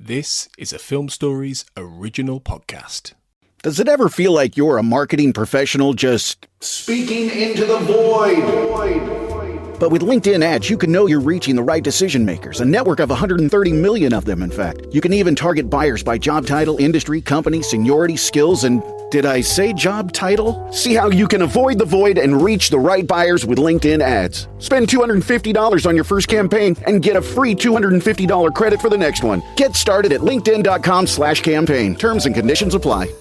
This is a Film Stories original podcast. Does it ever feel like you're a marketing professional just speaking into the void? But with LinkedIn ads, you can know you're reaching the right decision makers, a network of 130 million of them, in fact. You can even target buyers by job title, industry, company, seniority, skills, and did I say job title? See how you can avoid the void and reach the right buyers with LinkedIn ads. Spend $250 on your first campaign and get a free $250 credit for the next one. Get started at linkedin.com/campaign. Terms and conditions apply.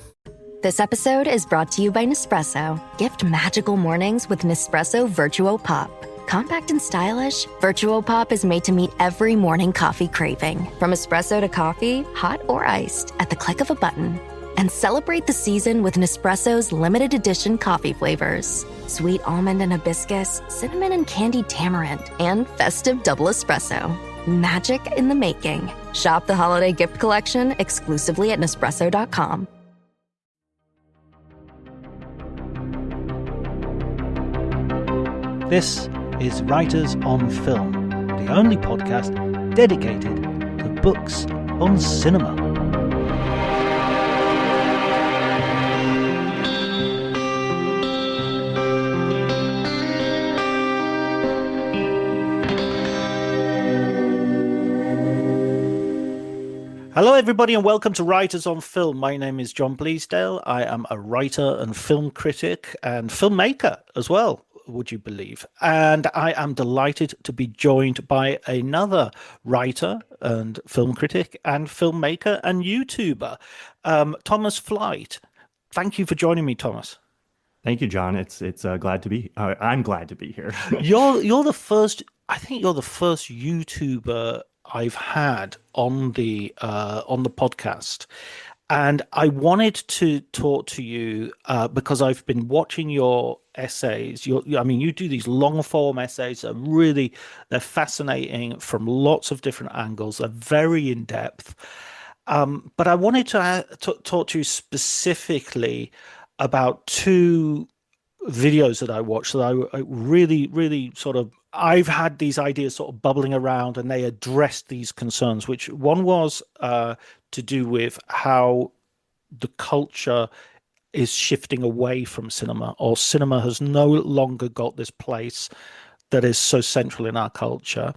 This episode is brought to you by Nespresso. Gift magical mornings with Nespresso Vertuo Pop. Compact and stylish, Vertuo Pop is made to meet every morning coffee craving. From espresso to coffee, hot or iced, at the click of a button. And celebrate the season with Nespresso's limited edition coffee flavors. Sweet almond and hibiscus, cinnamon and candied tamarind, and festive double espresso. Magic in the making. Shop the holiday gift collection exclusively at Nespresso.com. This is Writers on Film, the only podcast dedicated to books on cinema. Hello everybody and welcome to Writers on Film. My name is John Bleasdale. I am a writer and film critic and filmmaker as well, would you believe? And I am delighted to be joined by another writer and film critic and filmmaker and YouTuber, Thomas Flight. Thank you for joining me, Thomas. Thank you, John. It's glad to be. I'm glad to be here. You're the first. I think you're the first YouTuber I've had on the podcast. And I wanted to talk to you because I've been watching your essays. You do these long form essays that they're fascinating from lots of different angles. They're very in depth. But I wanted to talk to you specifically about two videos that I watched that I really, really I've had these ideas sort of bubbling around, and they addressed these concerns, which one was to do with how the culture is shifting away from cinema, or cinema has no longer got this place that is so central in our culture.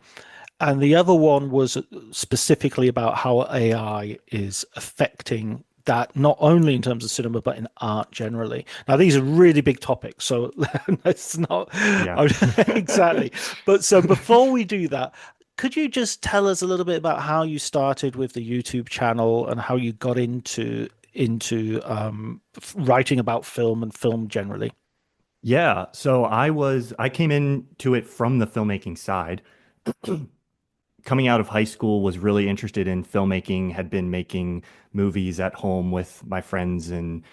And the other one was specifically about how AI is affecting that, not only in terms of cinema, but in art generally. Now, these are really big topics, so it's not exactly. But so before we do that, could you just tell us a little bit about how you started with the YouTube channel and how you got into writing about film and film generally? Yeah, so I came into it from the filmmaking side. Coming out of high school, was really interested in filmmaking, had been making movies at home with my friends and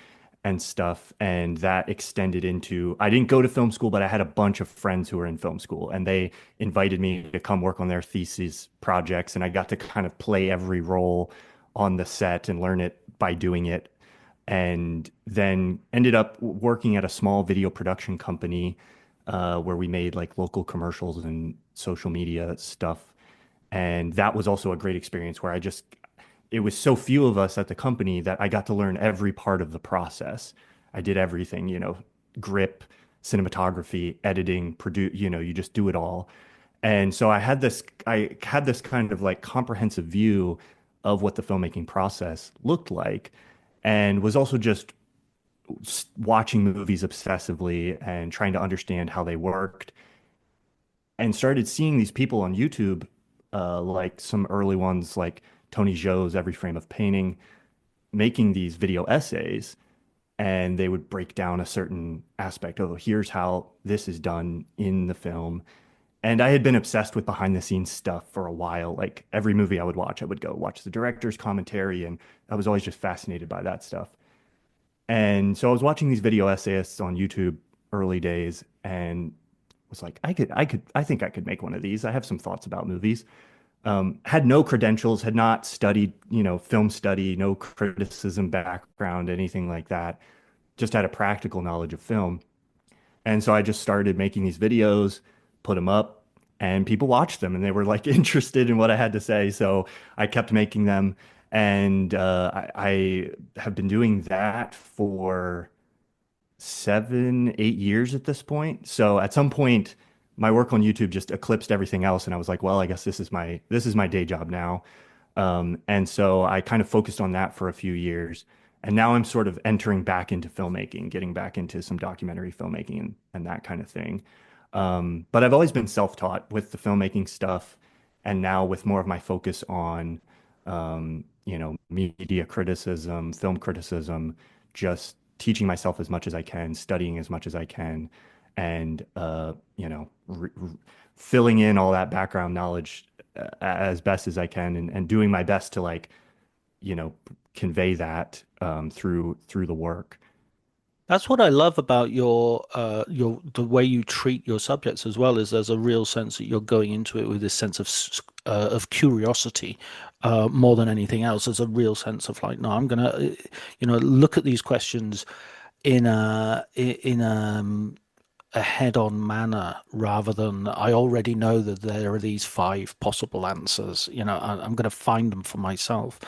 stuff. And that extended into, I didn't go to film school, but I had a bunch of friends who were in film school, and they invited me to come work on their thesis projects. And I got to kind of play every role on the set and learn it by doing it. And then ended up working at a small video production company where we made like local commercials and social media stuff. And that was also a great experience where it was so few of us at the company that I got to learn every part of the process. I did everything, grip, cinematography, editing, produce, you just do it all. And so I had this kind of like comprehensive view of what the filmmaking process looked like, and was also just watching movies obsessively and trying to understand how they worked, and started seeing these people on YouTube, like some early ones like Tony Zhou's Every Frame of Painting, making these video essays, and they would break down a certain aspect of, here's how this is done in the film. And I had been obsessed with behind the scenes stuff for a while. Like every movie I would watch, I would go watch the director's commentary, and I was always just fascinated by that stuff. And so I was watching these video essayists on YouTube early days, and was like, I think I could make one of these. I have some thoughts about movies. Had no credentials, had not studied, film study, no criticism background, anything like that. Just had a practical knowledge of film. And so I just started making these videos, put them up, and people watched them, and they were like interested in what I had to say. So I kept making them. And I have been doing that for 7, 8 years at this point. So at some point, my work on YouTube just eclipsed everything else, and I was like, well, I guess this is my day job now. And so I kind of focused on that for a few years, and now I'm sort of entering back into filmmaking, getting back into some documentary filmmaking and that kind of thing. But I've always been self-taught with the filmmaking stuff, and now with more of my focus on media criticism, film criticism, just teaching myself as much as I can, studying as much as I can, and filling in all that background knowledge as best as I can, and doing my best to like, convey that through the work. That's what I love about your the way you treat your subjects as well. Is there's a real sense that you're going into it with this sense of curiosity more than anything else. There's a real sense of like, no, I'm gonna look at these questions in a head-on manner rather than I already know that there are these five possible answers. I'm going to find them for myself.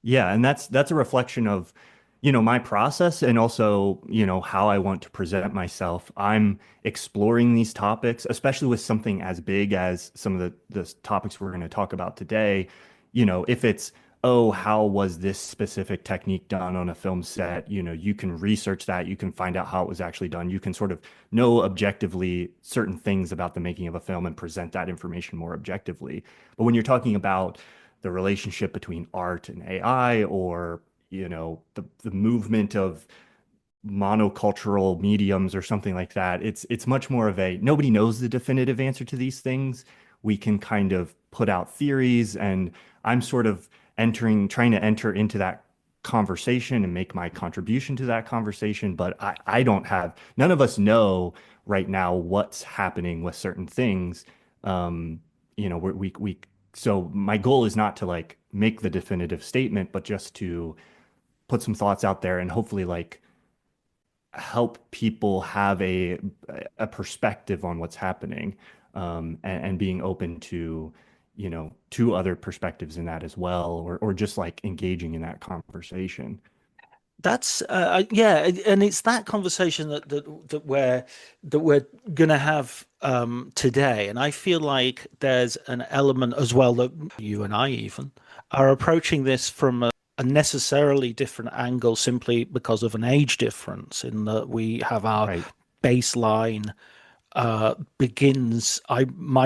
Yeah, and that's a reflection of, my process, and also, how I want to present myself. I'm exploring these topics, especially with something as big as some of the topics we're going to talk about today. If it's, oh, how was this specific technique done on a film set? You can research that, you can find out how it was actually done. You can sort of know objectively certain things about the making of a film and present that information more objectively. But when you're talking about the relationship between art and AI, or the movement of monocultural mediums or something like that, it's much more of a, nobody knows the definitive answer to these things. We can kind of put out theories, and I'm sort of trying to enter into that conversation and make my contribution to that conversation. But I don't have, none of us know right now what's happening with certain things. So my goal is not to like make the definitive statement, but just to put some thoughts out there and hopefully like help people have a perspective on what's happening, and being open to to other perspectives in that as well, or just like engaging in that conversation. That's yeah, and it's that conversation that we're gonna have today, and I feel like there's an element as well that you and I even are approaching this from a necessarily different angle simply because of an age difference in that we have our Right. baseline my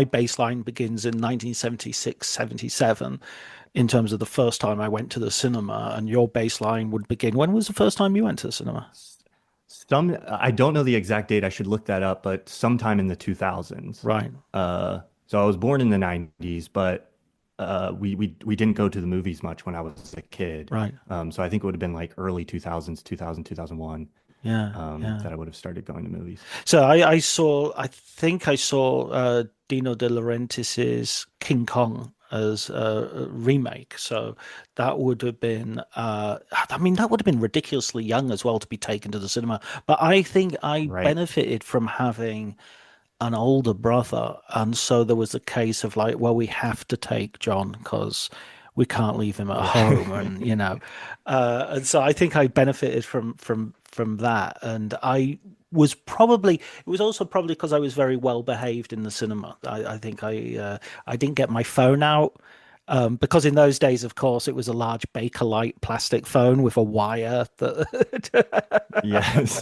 baseline begins in 1976, 77 in terms of the first time I went to the cinema, and your baseline would begin. When was the first time you went to the cinema? I don't know the exact date. I should look that up, but sometime in the 2000s. Right. So I was born in the 90s, but we didn't go to the movies much when I was a kid. Right. So I think it would have been like early 2000s, 2001, Yeah. Yeah. that I would have started going to movies. So I think I saw Dino De Laurentiis's King Kong as a remake. So that would have been, I mean, that would have been ridiculously young as well to be taken to the cinema. But I think I Right. benefited from having an older brother. And so there was a case of like, well, we have to take John because we can't leave him at home. And, and so I think I benefited from that. And it was also probably because I was very well behaved in the cinema. I think I didn't get my phone out. Because in those days, of course, it was a large Bakelite plastic phone with a wire that Yes.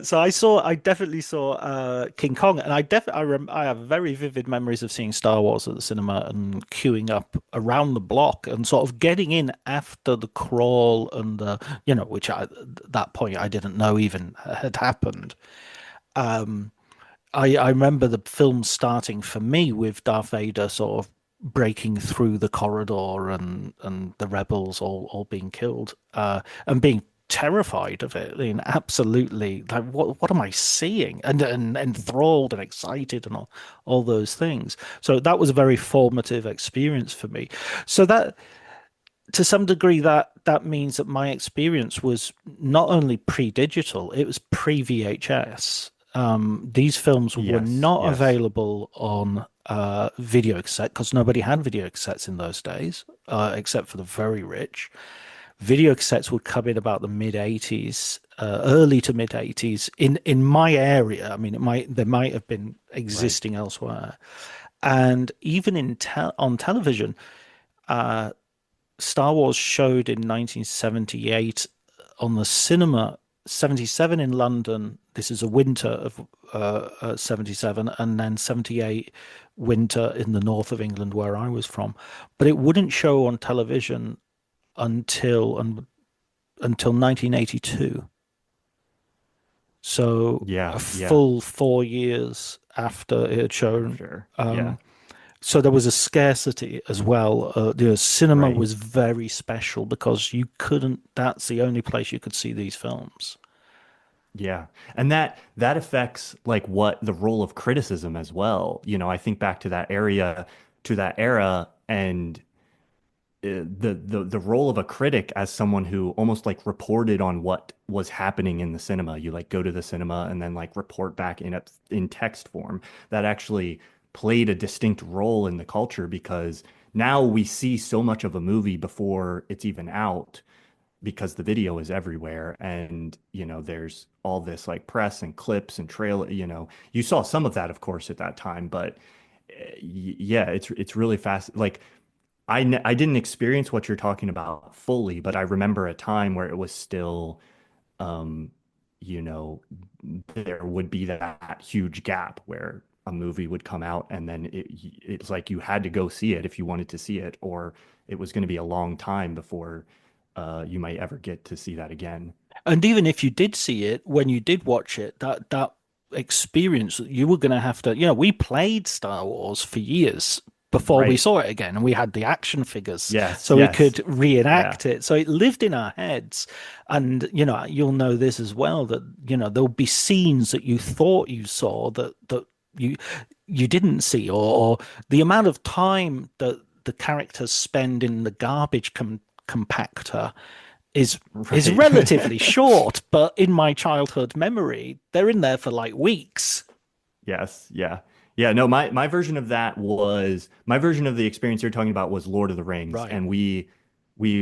so, I definitely saw King Kong, and I have very vivid memories of seeing Star Wars at the cinema and queuing up around the block and sort of getting in after the crawl and which at that point I didn't know even had happened. I remember the film starting for me with Darth Vader sort of breaking through the corridor and the rebels all being killed, and being terrified of it. I mean, absolutely, like what am I seeing? And enthralled and excited and all those things. So that was a very formative experience for me. So that to some degree that means that my experience was not only pre-digital, it was pre-VHS. These films were Yes. not Yes. available on video cassette, because nobody had video cassettes in those days, except for the very rich. Video cassettes would come in about the mid 80s, early to mid 80s in my area. I mean, there might have been Right. existing elsewhere, and even on television, uh, Star Wars showed in 1978 on the cinema, 77 in London. This is a winter of 77, and then 78 winter in the north of England where I was from. But it wouldn't show on television until until 1982. So Yeah, a yeah, full 4 years after it had shown. after. Yeah, Um, so there was a scarcity as well. The cinema right. was very special because you couldn't, that's the only place you could see these films. Yeah. And that affects like what the role of criticism as well. You know, I think back to that era and the role of a critic as someone who almost like reported on what was happening in the cinema. You like go to the cinema and then like report back in text form. That actually played a distinct role in the culture because now we see so much of a movie before it's even out because the video is everywhere and you know there's all this like press and clips and trail, you know, you saw some of that of course at that time, but yeah, it's really fast. Like I didn't experience what you're talking about fully, but I remember a time where it was still, um, you know, there would be that huge gap where a movie would come out and then it's like you had to go see it if you wanted to see it, or it was going to be a long time before you might ever get to see that again. And even if you did see it, when you did watch it, that experience, you were going to have to, we played Star Wars for years before we Right. saw it again, and we had the action figures, Yes, so we yes. could Yeah. reenact it. So it lived in our heads. And you'll know this as well, that there'll be scenes that you thought you saw that you you didn't see, or the amount of time that the characters spend in the garbage compactor is Right. relatively short, but in my childhood memory, they're in there for like weeks. Yes, yeah. Yeah, no, my version of that was my version of the experience you're talking about was Lord of the Rings, Right. and we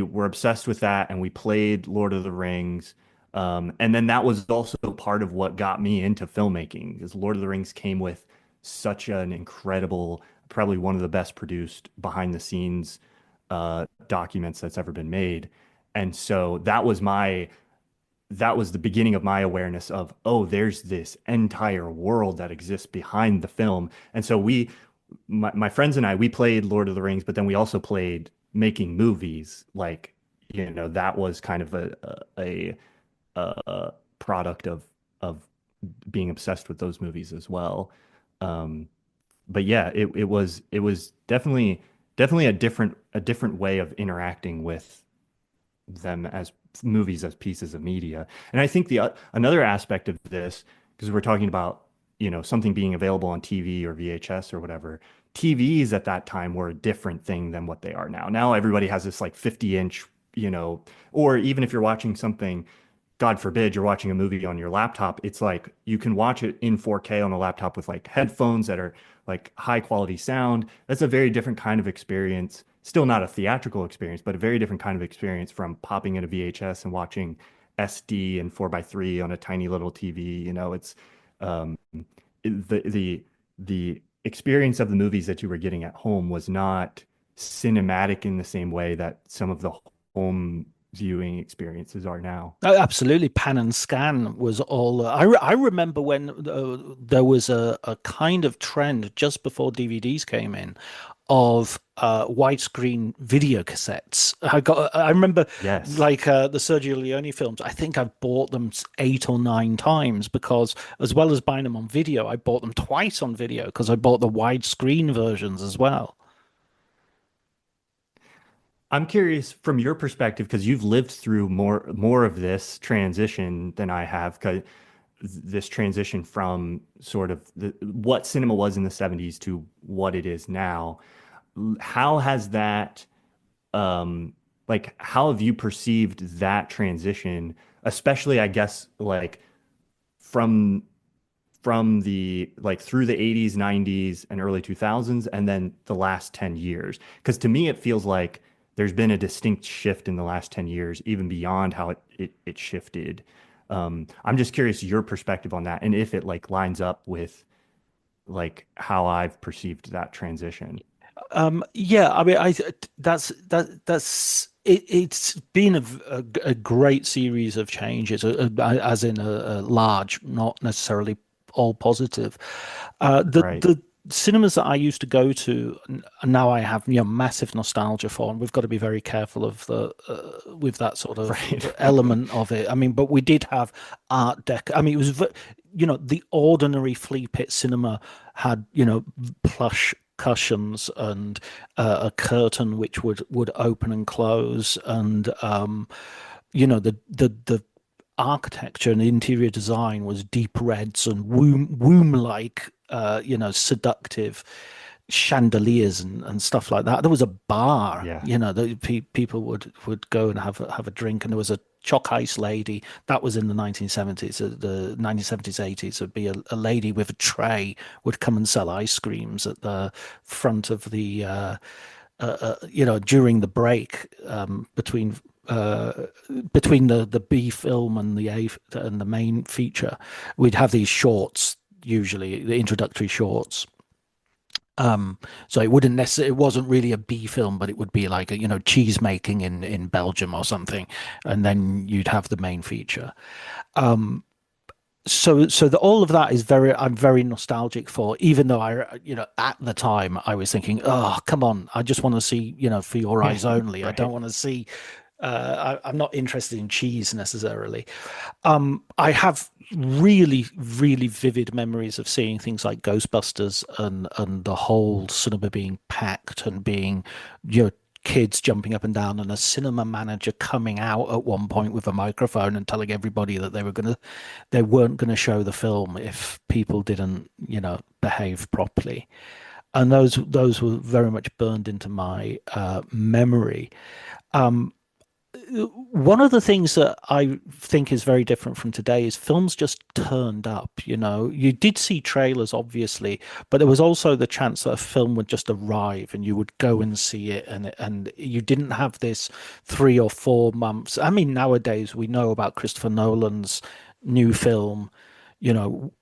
were obsessed with that, and we played Lord of the Rings. And then that was also part of what got me into filmmaking, because Lord of the Rings came with such an incredible, probably one of the best produced behind the scenes documents that's ever been made. And so that was the beginning of my awareness of, oh, there's this entire world that exists behind the film. And so my friends and I, we played Lord of the Rings, but then we also played making movies. Like, you know, that was kind of a product of being obsessed with those movies as well. Um, but yeah, it was definitely a different way of interacting with them as movies as pieces of media. And I think the another aspect of this, because we're talking about, you know, something being available on TV or VHS or whatever, TVs at that time were a different thing than what they are now. Now everybody has this like 50-inch, you know, or even if you're watching something, God forbid, you're watching a movie on your laptop, it's like you can watch it in 4K on a laptop with like headphones that are like high quality sound. That's a very different kind of experience. Still not a theatrical experience, but a very different kind of experience from popping in a VHS and watching SD and 4:3 on a tiny little TV. You know, it's um, the experience of the movies that you were getting at home was not cinematic in the same way that some of the home viewing experiences are now. Oh, absolutely. Pan and scan was all. I remember when there was a kind of trend just before DVDs came in of widescreen video cassettes. I remember Yes. like the Sergio Leone films. I think I've bought them 8 or 9 times because, as well as buying them on video, I bought them twice on video because I bought the widescreen versions as well. I'm curious from your perspective because you've lived through more of this transition than I have. 'Cause this transition from sort of what cinema was in the 70s to what it is now. How has that um like how have you perceived that transition, especially I guess like from from the like through the 80s, 90s, and early 2000s, and then the last 10 years. Because to me, it feels like there's been a distinct shift in the last 10 years, even beyond how it shifted. I'm just curious your perspective on that, and if it like lines up with like how I've perceived that transition. Yeah, I mean, that's it. It's been a great series of changes, as in a large, not necessarily all positive. Right. The cinemas that I used to go to, now I have massive nostalgia for, and we've got to be very careful of the with that sort of Right. element of it. I mean, but we did have Art Deco. I mean, it was the ordinary flea pit cinema had plush cushions and a curtain which would open and close, and the architecture and interior design was deep reds and womb like seductive chandeliers and stuff like that. There was a bar, Yeah. people would go and have a drink, and there was a chalk ice lady that was in the 1970s. The 1970s, 80s would be a lady with a tray would come and sell ice creams at the front of the during the break, between the B film and the main feature. We'd have these shorts, usually the introductory shorts. So it wasn't really a B film, but it would be like cheese making in Belgium or something, and then you'd have the main feature. So all of that is I'm very nostalgic for, even though at the time I was thinking, oh, come on, I just want to see, For Your Eyes Only. Right. I don't want to see, I'm not interested in cheese necessarily. I have really, really vivid memories of seeing things like Ghostbusters and the whole cinema being packed and being, kids jumping up and down, and a cinema manager coming out at one point with a microphone and telling everybody that they weren't gonna show the film if people didn't, behave properly. And those were very much burned into my memory. One of the things that I think is very different from today is films just turned up. You did see trailers, obviously, but there was also the chance that a film would just arrive and you would go and see it, and you didn't have this 3 or 4 months. I mean, nowadays we know about Christopher Nolan's new film,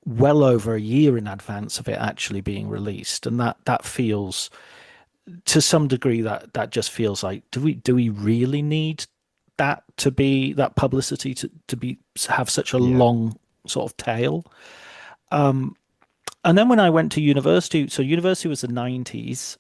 well over a year in advance of it actually being released, and that feels, to some degree, that just feels like, do we really need that to be that publicity to have such a long sort of tail? And then when I went to university, so university was the 90s,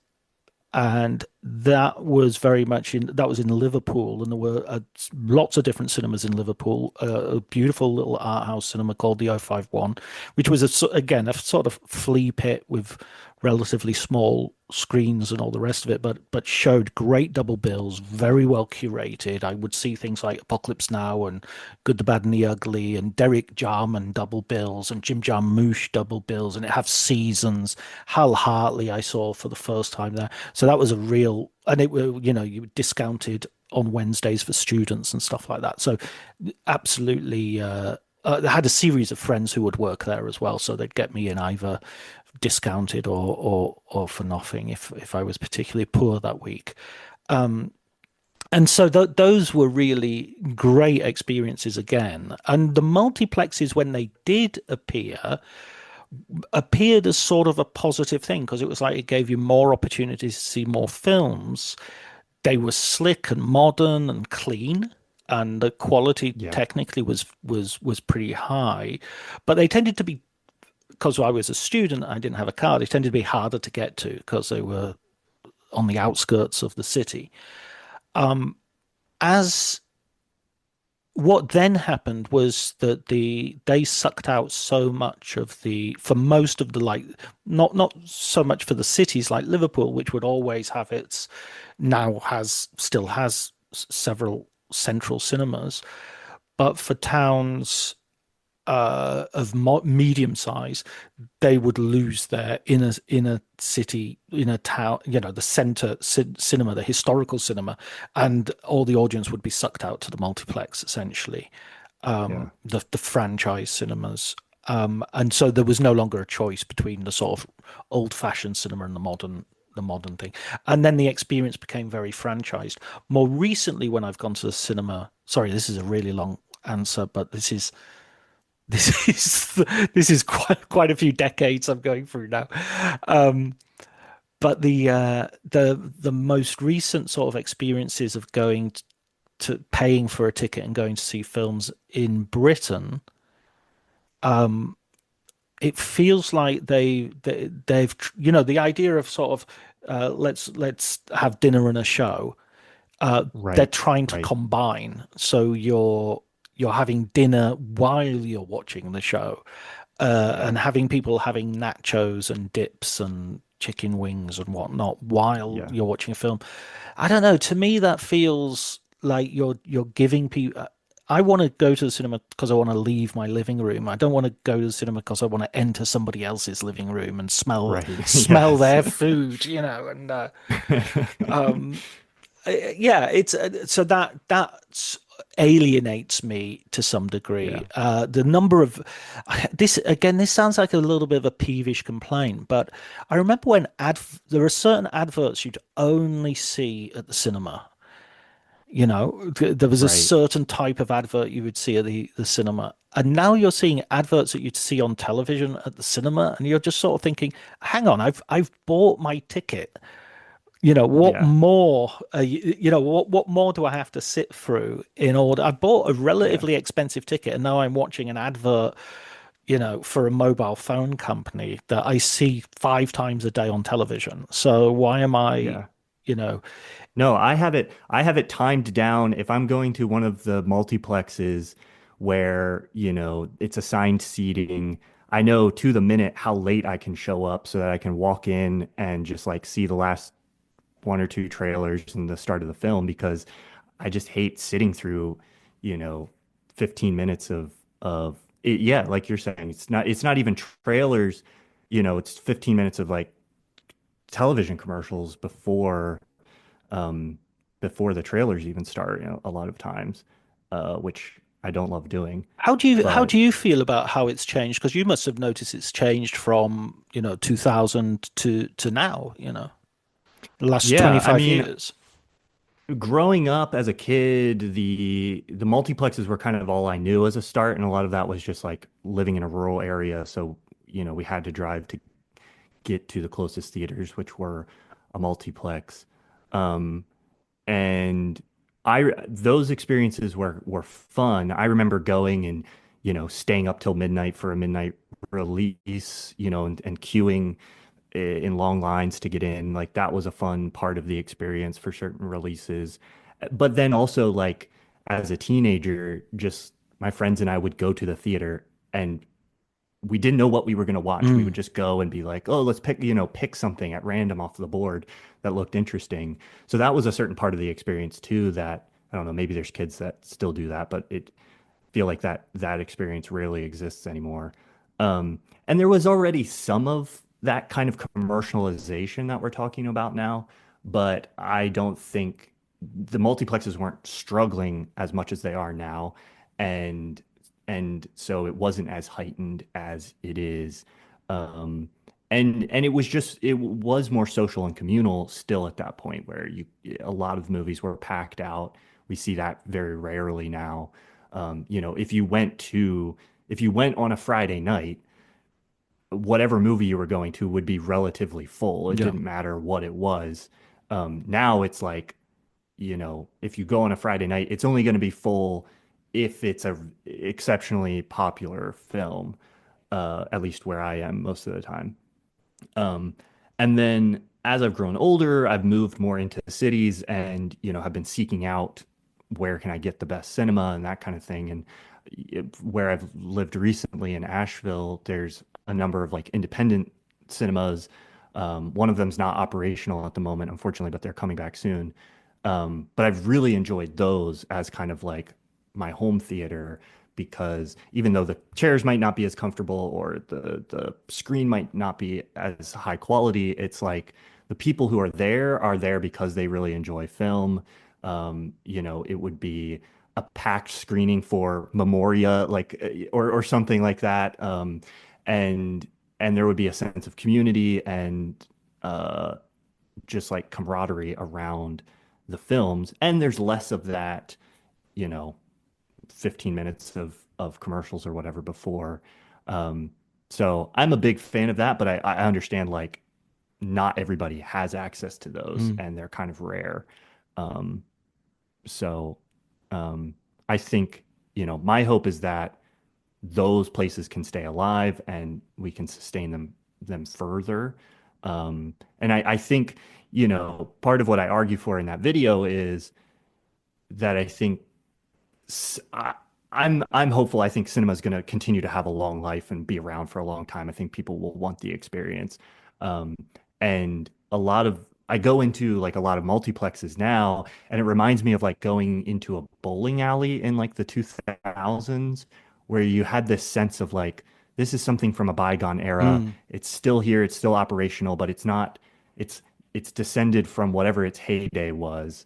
and that was very much that was in Liverpool, and there were lots of different cinemas in Liverpool. A beautiful little art house cinema called the 051, which was again a sort of flea pit with relatively small screens and all the rest of it, but showed great double bills, very well curated. I would see things like Apocalypse Now and Good, the Bad, and the Ugly, and Derek Jarman double bills, and Jim Jarmusch double bills, and it have Seasons. Hal Hartley I saw for the first time there, so that was a real, and it were you discounted on Wednesdays for students and stuff like that. So absolutely. I had a series of friends who would work there as well, so they'd get me in either discounted or for nothing if I was particularly poor that week. And so those were really great experiences again. And the multiplexes, when they did appeared as sort of a positive thing, because it was like it gave you more opportunities to see more films. They were slick and modern and clean, and the quality technically was pretty high, but they tended to be, because I was a student, I didn't have a car, they tended to be harder to get to because they were on the outskirts of the city. As what then happened was that they sucked out so much of for most of the, like, not so much for the cities like Liverpool, which would always have still has several central cinemas, but for towns of medium size, they would lose their inner city, inner town, the center cinema, the historical cinema, and all the audience would be sucked out to the multiplex, essentially. The franchise cinemas. And so there was no longer a choice between the sort of old-fashioned cinema and the modern thing. And then the experience became very franchised. More recently, when I've gone to the cinema, sorry, this is a really long answer, but this is this is quite a few decades I'm going through now. Um, but the most recent sort of experiences of going to paying for a ticket and going to see films in Britain, it feels like they've the idea of sort of let's have dinner and a show. They're Right. trying to Right. combine, so you're having dinner while you're watching the show, Yeah. and having people having nachos and dips and chicken wings and whatnot while Yeah. you're watching a film. I don't know. To me, that feels like you're giving people. I want to go to the cinema because I want to leave my living room. I don't want to go to the cinema because I want to enter somebody else's living room and Right. smell Yes. their food, and um, yeah, it's so that alienates me to some degree. Yeah. The number of this again, this sounds like a little bit of a peevish complaint, but I remember when there are certain adverts you'd only see at the cinema. There was a Right. certain type of advert you would see at the cinema, and now you're seeing adverts that you'd see on television at the cinema, and you're just sort of thinking, "Hang on, I've bought my ticket. What Yeah. more, what more do I have to sit through in order? I bought a Yeah. relatively expensive ticket and now I'm watching an advert, for a mobile phone company that I see 5 times a day on television. So why am I, Yeah. you know, No, I have it timed down. If I'm going to one of the multiplexes where, it's assigned seating, I know to the minute how late I can show up so that I can walk in and just like see the last one or two trailers and the start of the film because I just hate sitting through, you know, 15 minutes of it, yeah, like you're saying, it's not even trailers, it's 15 minutes of like television commercials um before the trailers even start, a lot of times, which I don't love doing. how But do you feel about how it's changed? Because you must have noticed it's changed from, 2000 to now, the last yeah, I 25 mean, years. growing up as a kid, the multiplexes were kind of all I knew as a start, and a lot of that was just like living in a rural area. So, we had to drive to get to the closest theaters, which were a multiplex. Um, and those experiences were fun. I remember going and, staying up till midnight for a midnight release, and queuing in long lines to get in. Like that was a fun part of the experience for certain releases. But then also like as a teenager, just my friends and I would go to the theater and we didn't know what we were going to watch. We would Mm. just go and be like, "Oh, let's pick something at random off the board that looked interesting." So that was a certain part of the experience too that I don't know, maybe there's kids that still do that, but it feel like that experience rarely exists anymore. And there was already some of that kind of commercialization that we're talking about now, but I don't think the multiplexes weren't struggling as much as they are now, and so it wasn't as heightened as it is. Um, and it was more social and communal still at that point where a lot of movies were packed out. We see that very rarely now. If you went on a Friday night, whatever movie you were going to would be relatively full. It Yeah. didn't matter what it was. Now it's like, if you go on a Friday night, it's only going to be full if it's a exceptionally popular film, at least where I am most of the time. Um, and then as I've grown older, I've moved more into cities and, have been seeking out where can I get the best cinema and that kind of thing. And where I've lived recently in Asheville, there's a number of like independent cinemas. One of them's not operational at the moment, unfortunately, but they're coming back soon. But I've really enjoyed those as kind of like my home theater because even though the chairs might not be as comfortable or the screen might not be as high quality, it's like the people who are there because they really enjoy film. It would be a packed screening for Memoria, like or something like that, and there would be a sense of community and just like camaraderie around the films, and there's less of that, you know, 15 minutes of commercials or whatever before. Um, so I'm a big fan of that, but I understand like not everybody has access to those Mm. and they're kind of rare. Um, so um, I think, you know, my hope is that those places can stay alive and we can sustain them further. And I think, you know, part of what I argue for in that video is that I think I, I'm hopeful. I think cinema is going to continue to have a long life and be around for a long time. I think people will want the experience. Um, and a lot of I go into like a lot of multiplexes now, and it reminds me of like going into a bowling alley in like the 2000s, where you had this sense of like this is something from a bygone era. Mm. It's still here, it's still operational, but it's not. It's it's descended from whatever its heyday was,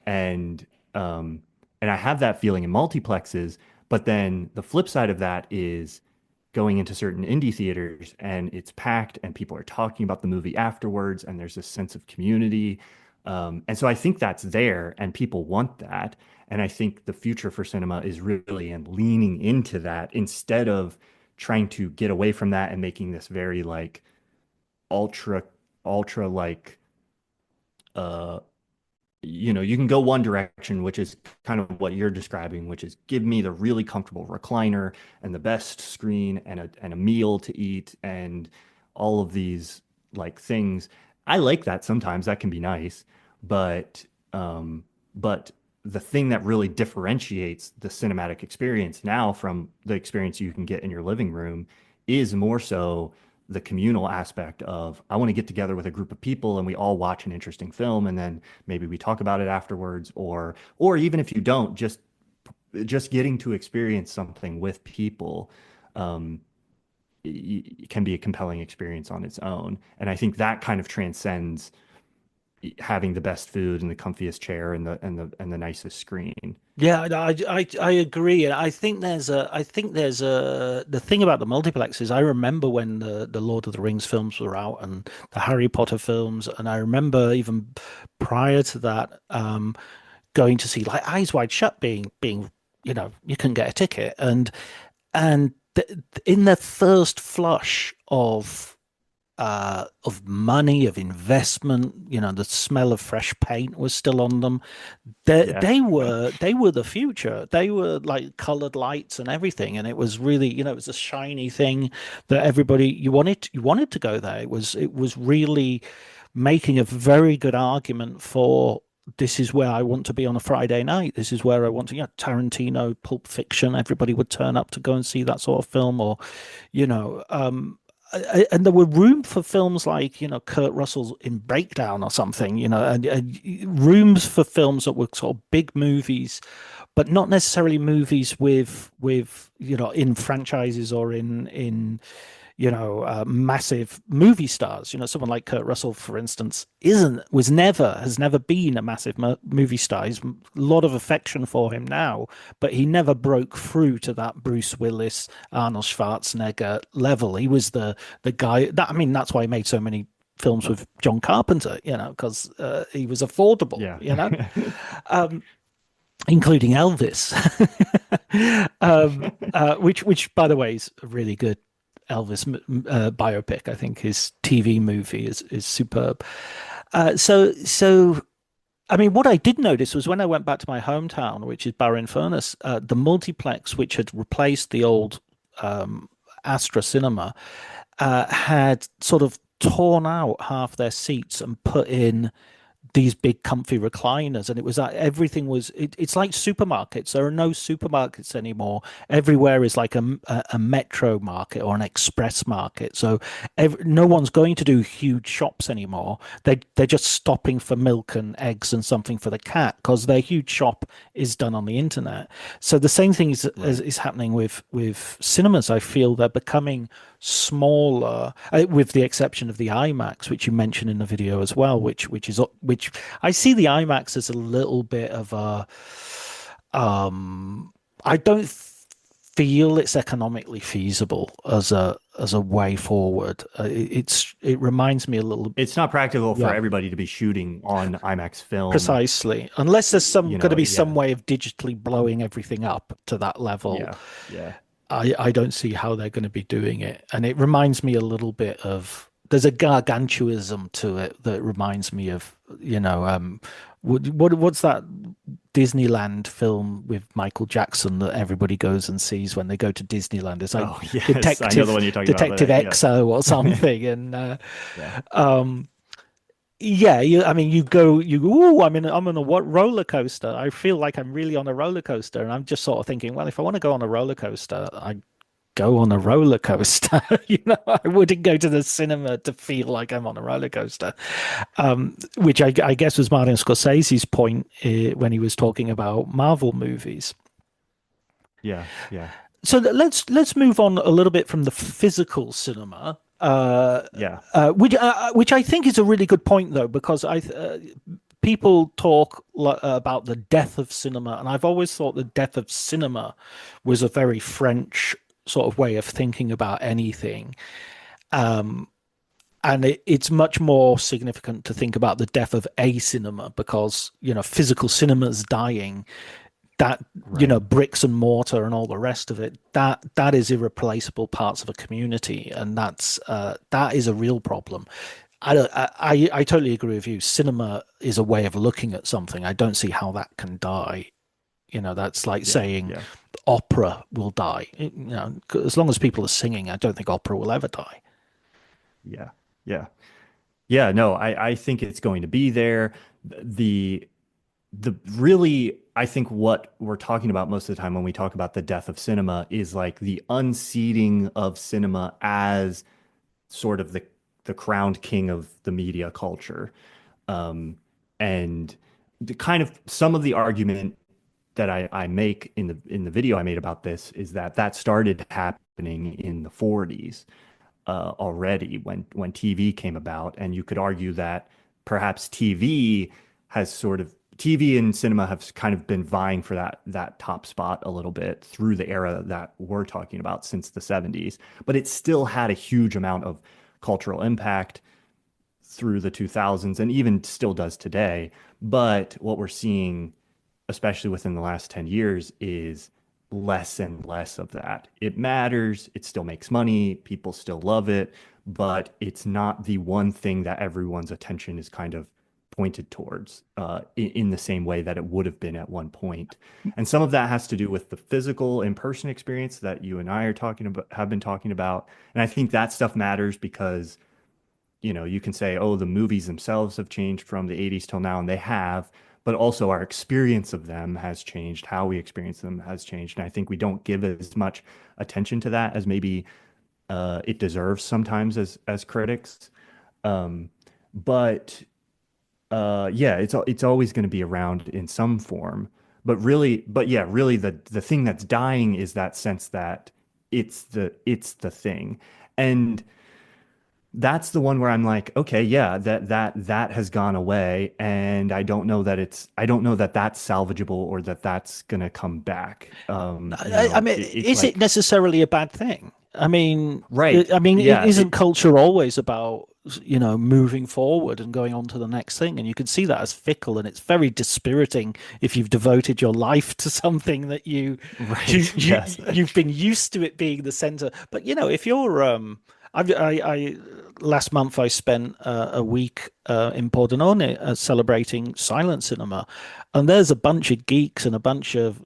and um, and I have that feeling in multiplexes. But then the flip side of that is going into certain indie theaters and it's packed and people are talking about the movie afterwards and there's this sense of community. And so I think that's there and people want that. And I think the future for cinema is really in leaning into that instead of trying to get away from that and making this very like ultra, ultra like uh you know, you can go one direction, which is kind of what you're describing, which is give me the really comfortable recliner and the best screen and a meal to eat and all of these like things. I like that sometimes. That can be nice, but but the thing that really differentiates the cinematic experience now from the experience you can get in your living room is more so the communal aspect of I want to get together with a group of people and we all watch an interesting film and then maybe we talk about it afterwards, or even if you don't, just getting to experience something with people um, can be a compelling experience on its own. And I think that kind of transcends having the best food and the comfiest chair and the nicest screen. Yeah, I agree, and I think there's a the thing about the multiplexes. I remember when the Lord of the Rings films were out and the Harry Potter films, and I remember even prior to that, going to see like Eyes Wide Shut being you know you can get a ticket, and in the first flush of money, of investment, you know, the smell of fresh paint was still on them. Yeah. They were the future. They were like colored lights and everything, and it was really, you know, it was a shiny thing that everybody you wanted to go there. It was really making a very good argument for this is where I want to be on a Friday night. This is where I want to, you know, Tarantino, Pulp Fiction, everybody would turn up to go and see that sort of film, or, you know, and there were room for films like, you know, Kurt Russell's in Breakdown or something, you know, and rooms for films that were sort of big movies, but not necessarily movies with you know in franchises or in you know, massive movie stars. You know, someone like Kurt Russell, for instance, has never been a massive movie star. He's a lot of affection for him now, but he never broke through to that Bruce Willis, Arnold Schwarzenegger level. He was the guy that, I mean, that's why he made so many films with John Carpenter, you know, because he was affordable, Yeah. you know. Including Elvis, which by the way is a really good Elvis biopic. I think his TV movie is superb. So I mean, what I did notice was when I went back to my hometown, which is Barrow-in-Furness, the multiplex, which had replaced the old Astra Cinema, had sort of torn out half their seats and put in these big comfy recliners, and it was like everything was it's like supermarkets. There are no supermarkets anymore. Everywhere is like a metro market or an express market, so no one's going to do huge shops anymore. They're just stopping for milk and eggs and something for the cat because their huge shop is done on the internet. So the same thing is happening with cinemas. I feel they're becoming smaller, with the exception of the IMAX, which you mentioned in the video as well, which I see the IMAX as a little bit of I don't feel it's economically feasible as a way forward. It reminds me a little. It's not practical for Yeah, everybody to be shooting on IMAX film. precisely. Unless there's going to be some Yeah, way of digitally blowing everything up to that level. yeah, yeah, I don't see how they're going to be doing it. And it reminds me a little bit of, there's a gargantuism to it that reminds me of, what's that Disneyland film with Michael Jackson that everybody goes and sees when they go to Disneyland? It's like oh yes, I know the one you're talking about. Detective Yeah, XO or something. And yeah, yeah, oh, I'm on a what roller coaster. I feel like I'm really on a roller coaster, and I'm just sort of thinking, well, if I want to go on a roller coaster, I go on a roller coaster. I wouldn't go to the cinema to feel like I'm on a roller coaster. Which I guess was Martin Scorsese's point when he was talking about Marvel movies. yeah, yeah, So let's move on a little bit from the physical cinema, yeah. which I think is a really good point, though, because people talk about the death of cinema, and I've always thought the death of cinema was a very French sort of way of thinking about anything. And it's much more significant to think about the death of a cinema because, physical cinema's dying. That, Right. bricks and mortar and all the rest of it, that is irreplaceable parts of a community, and that is a real problem. I totally agree with you. Cinema is a way of looking at something. I don't see how that can die. That's like Yeah, saying yeah, opera will die. As long as people are singing, I don't think opera will ever die. yeah, yeah, yeah. No, I think it's going to be there. The the really, I think what we're talking about most of the time when we talk about the death of cinema is like the unseating of cinema as sort of the crowned king of the media culture. Um, and the kind of some of the argument that I make in the video I made about this is that that started happening in the 40s already when TV came about, and you could argue that perhaps TV and cinema have kind of been vying for that top spot a little bit through the era that we're talking about since the 70s, but it still had a huge amount of cultural impact through the 2000s and even still does today. But what we're seeing, especially within the last 10 years, is less and less of that. It matters, it still makes money, people still love it, but it's not the one thing that everyone's attention is kind of pointed towards in the same way that it would have been at one point. And some of that has to do with the physical in-person experience that you and I are talking about, have been talking about. And I think that stuff matters because you can say, oh, the movies themselves have changed from the 80s till now, and they have, but also our experience of them has changed. How we experience them has changed. And I think we don't give as much attention to that as maybe it deserves sometimes as critics. But yeah, it's always going to be around in some form. But yeah, really the thing that's dying is that sense that it's the thing. And that's the one where I'm like, okay, yeah, that has gone away, and I don't know that that's salvageable or that that's gonna come back. I mean, It's is it like, necessarily a bad thing? right, yeah, isn't culture always about, moving forward and going on to the next thing? And you can see that as fickle, and it's very dispiriting if you've devoted your life to something that right, yes, you've been used to it being the center. But if you're I last month I spent a week in Pordenone celebrating silent cinema, and there's a bunch of geeks and a bunch of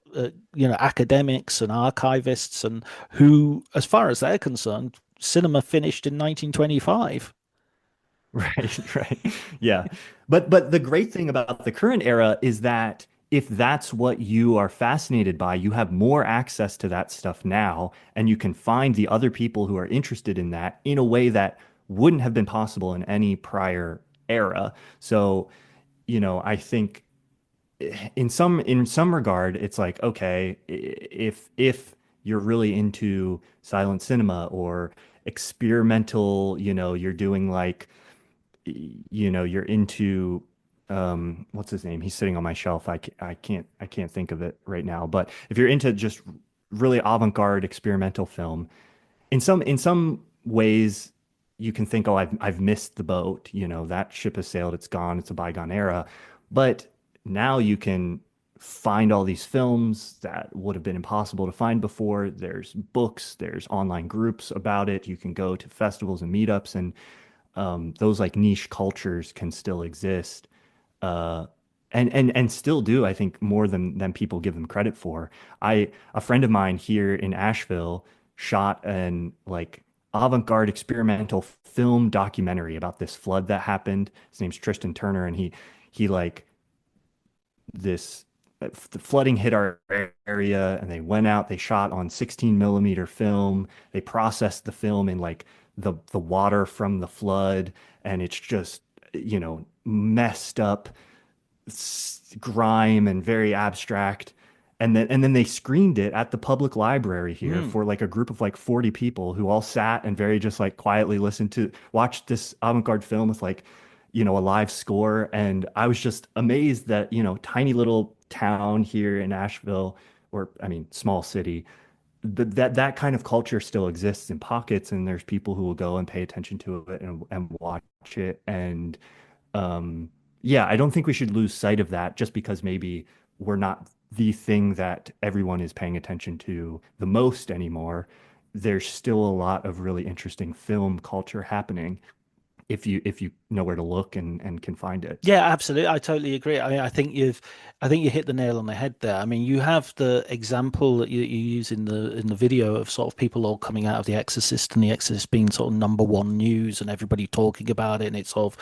academics and archivists and who, as far as they're concerned, cinema finished in 1925. right, right, yeah. But the great thing about the current era is that if that's what you are fascinated by, you have more access to that stuff now, and you can find the other people who are interested in that in a way that wouldn't have been possible in any prior era. So, I think in some regard, it's like, okay, if you're really into silent cinema or experimental, you're doing like, you're into what's his name? He's sitting on my shelf. I can't think of it right now. But if you're into just really avant-garde experimental film, in some ways you can think, oh, I've missed the boat. That ship has sailed. It's gone. It's a bygone era. But now you can find all these films that would have been impossible to find before. There's books, there's online groups about it. You can go to festivals and meetups, and those like niche cultures can still exist, uh, and still do, I think, more than people give them credit for. A friend of mine here in Asheville shot an like avant-garde experimental film documentary about this flood that happened. His name's Tristan Turner, and he like this the flooding hit our area, and they went out, they shot on 16 millimeter film. They processed the film in like the water from the flood, and it's just, messed up grime and very abstract. And then they screened it at the public library here for like a group of like 40 people who all sat and very just like quietly watched this avant-garde film with like, a live score. And I was just amazed that, tiny little town here in Asheville, or I mean, small city, that kind of culture still exists in pockets, and there's people who will go and pay attention to it and watch it. And yeah, I don't think we should lose sight of that just because maybe we're not the thing that everyone is paying attention to the most anymore. There's still a lot of really interesting film culture happening if you know where to look and can find it. Yeah, absolutely. I totally agree. I think you hit the nail on the head there. I mean, you have the example that you use in the video of sort of people all coming out of The Exorcist, and The Exorcist being sort of number one news and everybody talking about it, and it's sort of,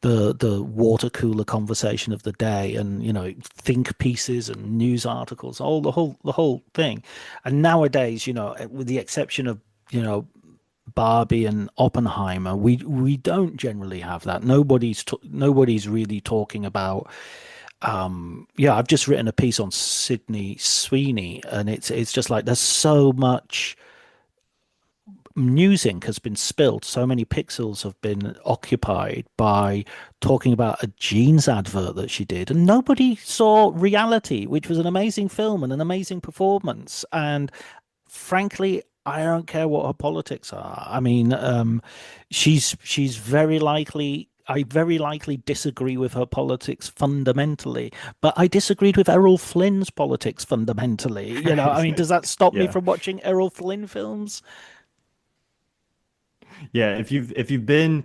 the water cooler conversation of the day, and think pieces and news articles, all the whole thing. And nowadays, with the exception of, Barbie and Oppenheimer, we don't generally have that. Nobody's really talking about. Yeah, I've just written a piece on Sydney Sweeney, and it's just like there's so much news ink has been spilled. So many pixels have been occupied by talking about a jeans advert that she did, and nobody saw Reality, which was an amazing film and an amazing performance. And frankly, I don't care what her politics are. I mean, she's very likely. I very likely disagree with her politics fundamentally, but I disagreed with Errol Flynn's politics fundamentally. I mean, does that stop me Yeah. from watching Errol Flynn films? Yeah, if you've done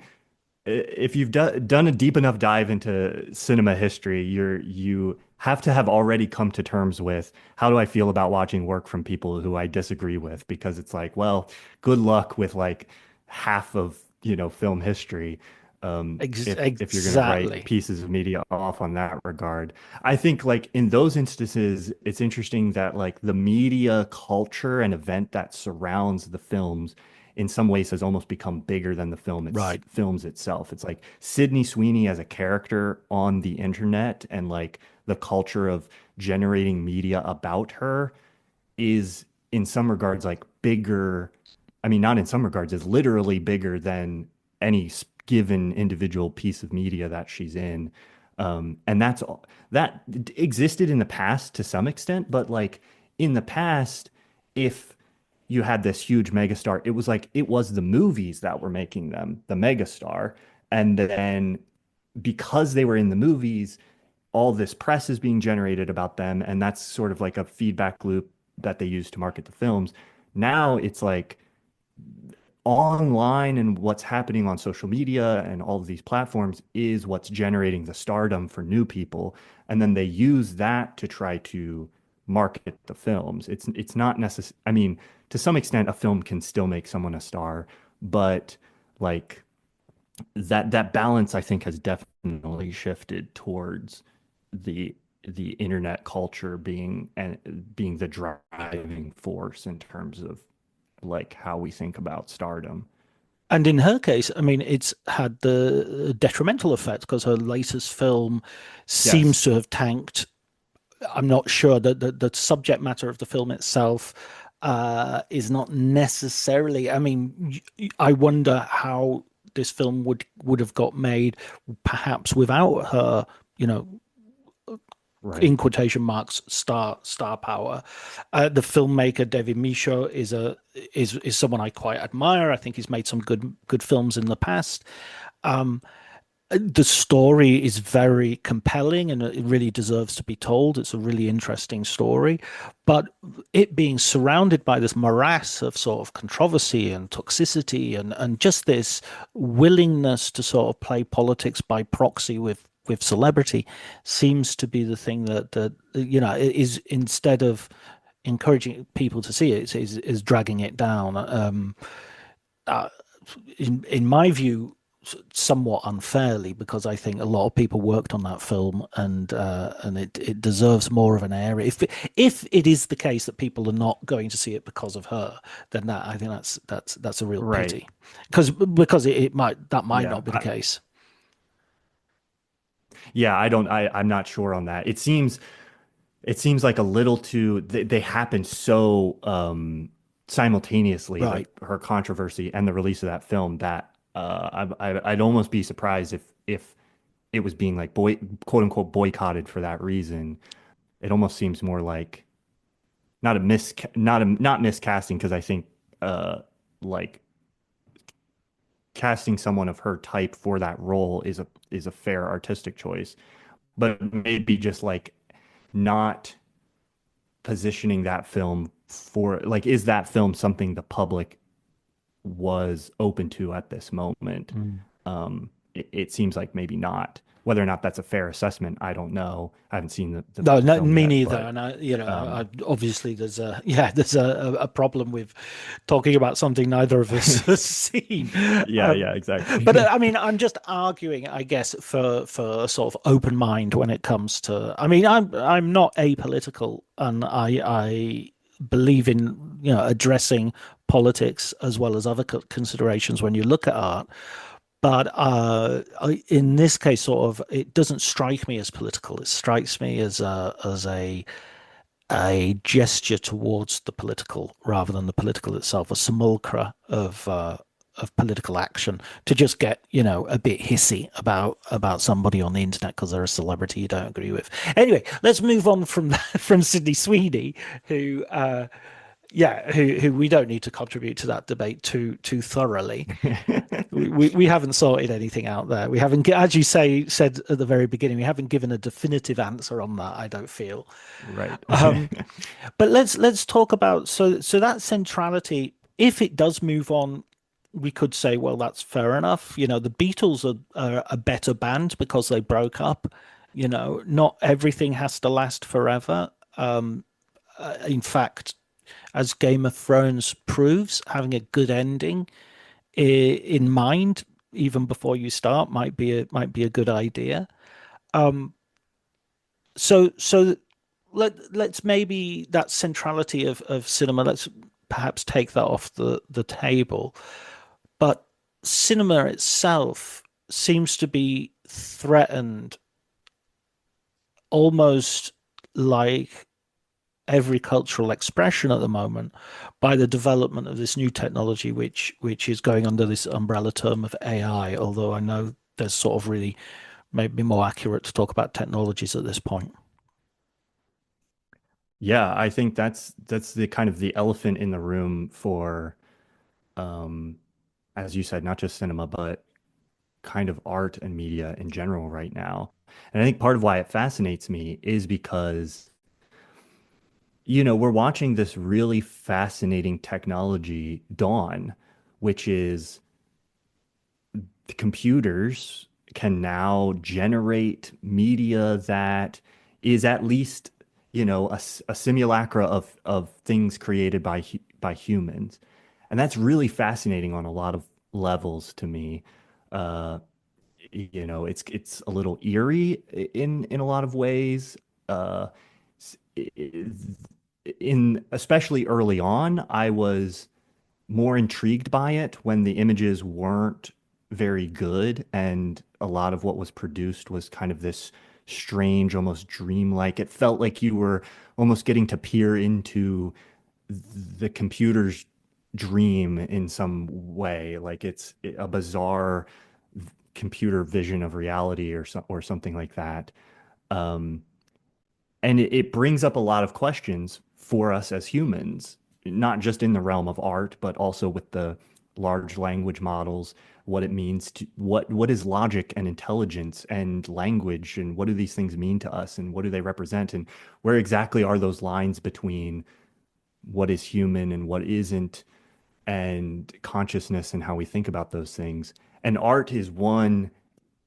a deep enough dive into cinema history, you have to have already come to terms with how do I feel about watching work from people who I disagree with, because it's like, well, good luck with like half of, film history, if you're going to Exactly. write pieces of media off on that regard. I think like in those instances, it's interesting that like the media culture and event that surrounds the films in some ways has almost become bigger than the Right. films itself. It's like Sydney Sweeney as a character on the internet, and like the culture of generating media about her is in some regards like bigger. I mean, not in some regards, is literally bigger than any given individual piece of media that she's in. And that's all that existed in the past to some extent, but like in the past, if you had this huge megastar, it was like it was the movies that were making them the megastar. And then because they were in the movies, all this press is being generated about them. And that's sort of like a feedback loop that they use to market the films. Now it's like online, and what's happening on social media and all of these platforms is what's generating the stardom for new people. And then they use that to try to market the films. It's not necessary. I mean, to some extent, a film can still make someone a star, but like that balance, I think, has definitely shifted towards the internet culture being the driving force in terms of like how we think about stardom. And in her case, I mean, it's had the detrimental effect because her latest film seems Yes. to have tanked. I'm not sure that the subject matter of the film itself is not necessarily. I mean, I wonder how this film would have got made perhaps without her, Right. in quotation marks, star power. The filmmaker David Michaud is someone I quite admire. I think he's made some good films in the past. The story is very compelling and it really deserves to be told. It's a really interesting story, but it being surrounded by this morass of sort of controversy and toxicity and just this willingness to sort of play politics by proxy with celebrity seems to be the thing that is, instead of encouraging people to see it, is dragging it down. In my view, somewhat unfairly, because I think a lot of people worked on that film, and it deserves more of an area. If it is the case that people are not going to see it because of her, then I think that's a real Right. pity, because it might Yeah, not be the case. Yeah, I'm not sure on that. It seems like a little too they happen so simultaneously, Right. like her controversy and the release of that film, that I'd almost be surprised if it was being like quote unquote boycotted for that reason. It almost seems more like not miscasting, because I think like casting someone of her type for that role is a fair artistic choice, but maybe just like not positioning that film for, like, is that film something the public was open to at this moment? It seems like maybe not. Whether or not that's a fair assessment, I don't know. I haven't seen the No, film me yet, neither. but And obviously there's a problem with talking about something neither of us has seen. yeah, exactly. But I mean, I'm just arguing, I guess, for sort of open mind when it comes to. I mean, I'm not apolitical, and I believe in addressing politics as well as other considerations when you look at art. But in this case, sort of, it doesn't strike me as political. It strikes me as a gesture towards the political rather than the political itself, a simulacra of political action to just get a bit hissy about somebody on the internet because they're a celebrity you don't agree with. Anyway, let's move on from Sydney Sweeney, who we don't need to contribute to that debate too thoroughly. we haven't sorted anything out there. We haven't, as you said at the very beginning, we haven't given a definitive answer on that, I don't feel. Right. But let's talk about so that centrality. If it does move on, we could say, well, that's fair enough. The Beatles are a better band because they broke up. Not everything has to last forever. In fact, as Game of Thrones proves, having a good ending in mind even before you start might be a good idea. So let's maybe that centrality of cinema, let's perhaps take that off the table. But cinema itself seems to be threatened almost like every cultural expression at the moment by the development of this new technology, which is going under this umbrella term of AI, although I know there's sort of really maybe more accurate to talk about technologies at this point. Yeah, I think that's the kind of the elephant in the room for as you said, not just cinema, but kind of art and media in general right now. And I think part of why it fascinates me is because we're watching this really fascinating technology dawn, which is the computers can now generate media that is at least, a simulacra of things created by humans. And that's really fascinating on a lot of levels to me. It's a little eerie in a lot of ways. In especially early on, I was more intrigued by it when the images weren't very good, and a lot of what was produced was kind of this strange, almost dreamlike. It felt like you were almost getting to peer into the computer's dream in some way, like it's a bizarre computer vision of reality or something like that. Um, and it brings up a lot of questions for us as humans, not just in the realm of art, but also with the large language models, what it means to what is logic and intelligence and language, and what do these things mean to us, and what do they represent, and where exactly are those lines between what is human and what isn't, and consciousness and how we think about those things. And art is one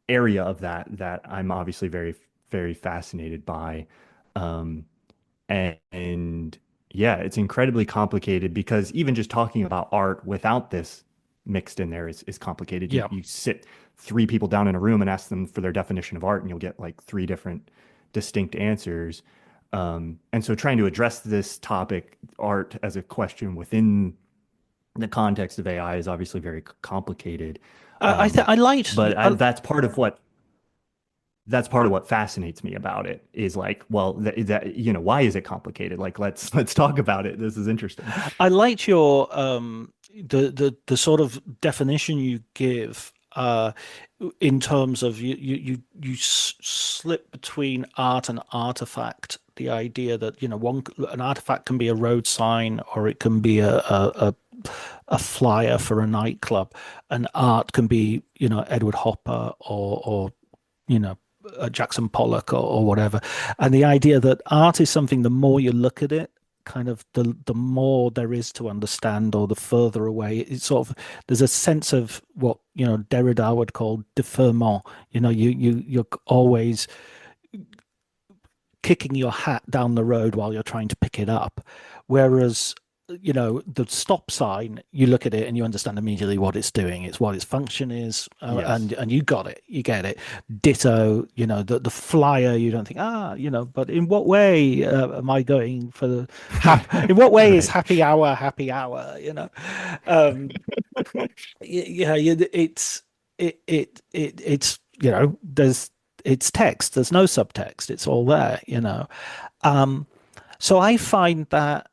area of that I'm obviously very fascinated by. Um, and yeah, it's incredibly complicated because even just talking about art without this mixed in there is complicated. Yeah. You sit three people down in a room and ask them for their definition of art, and you'll get like three different distinct answers. And so trying to address this topic, art as a question within the context of AI, is obviously very complicated. I liked. But that's part of what fascinates me about it is like, well, why is it complicated? Like, let's talk about it. This is interesting. I liked your the sort of definition you give in terms of slip between art and artifact. The idea that an artifact can be a road sign, or it can be a flyer for a nightclub, and art can be Edward Hopper or you know Jackson Pollock or whatever. And the idea that art is something, the more you look at it, kind of the more there is to understand, or the further away it's sort of, there's a sense of what Derrida would call deferment. You're always kicking your hat down the road while you're trying to pick it up, whereas the stop sign, you look at it and you understand immediately what it's doing. It's what its function is, Yes. and you got it. You get it. Ditto. The flyer. You don't think, but in what way am I going for the? In what way is Right. happy hour happy hour? Um, yeah. It's there's it's text. There's no subtext. It's all there. Um, so I find that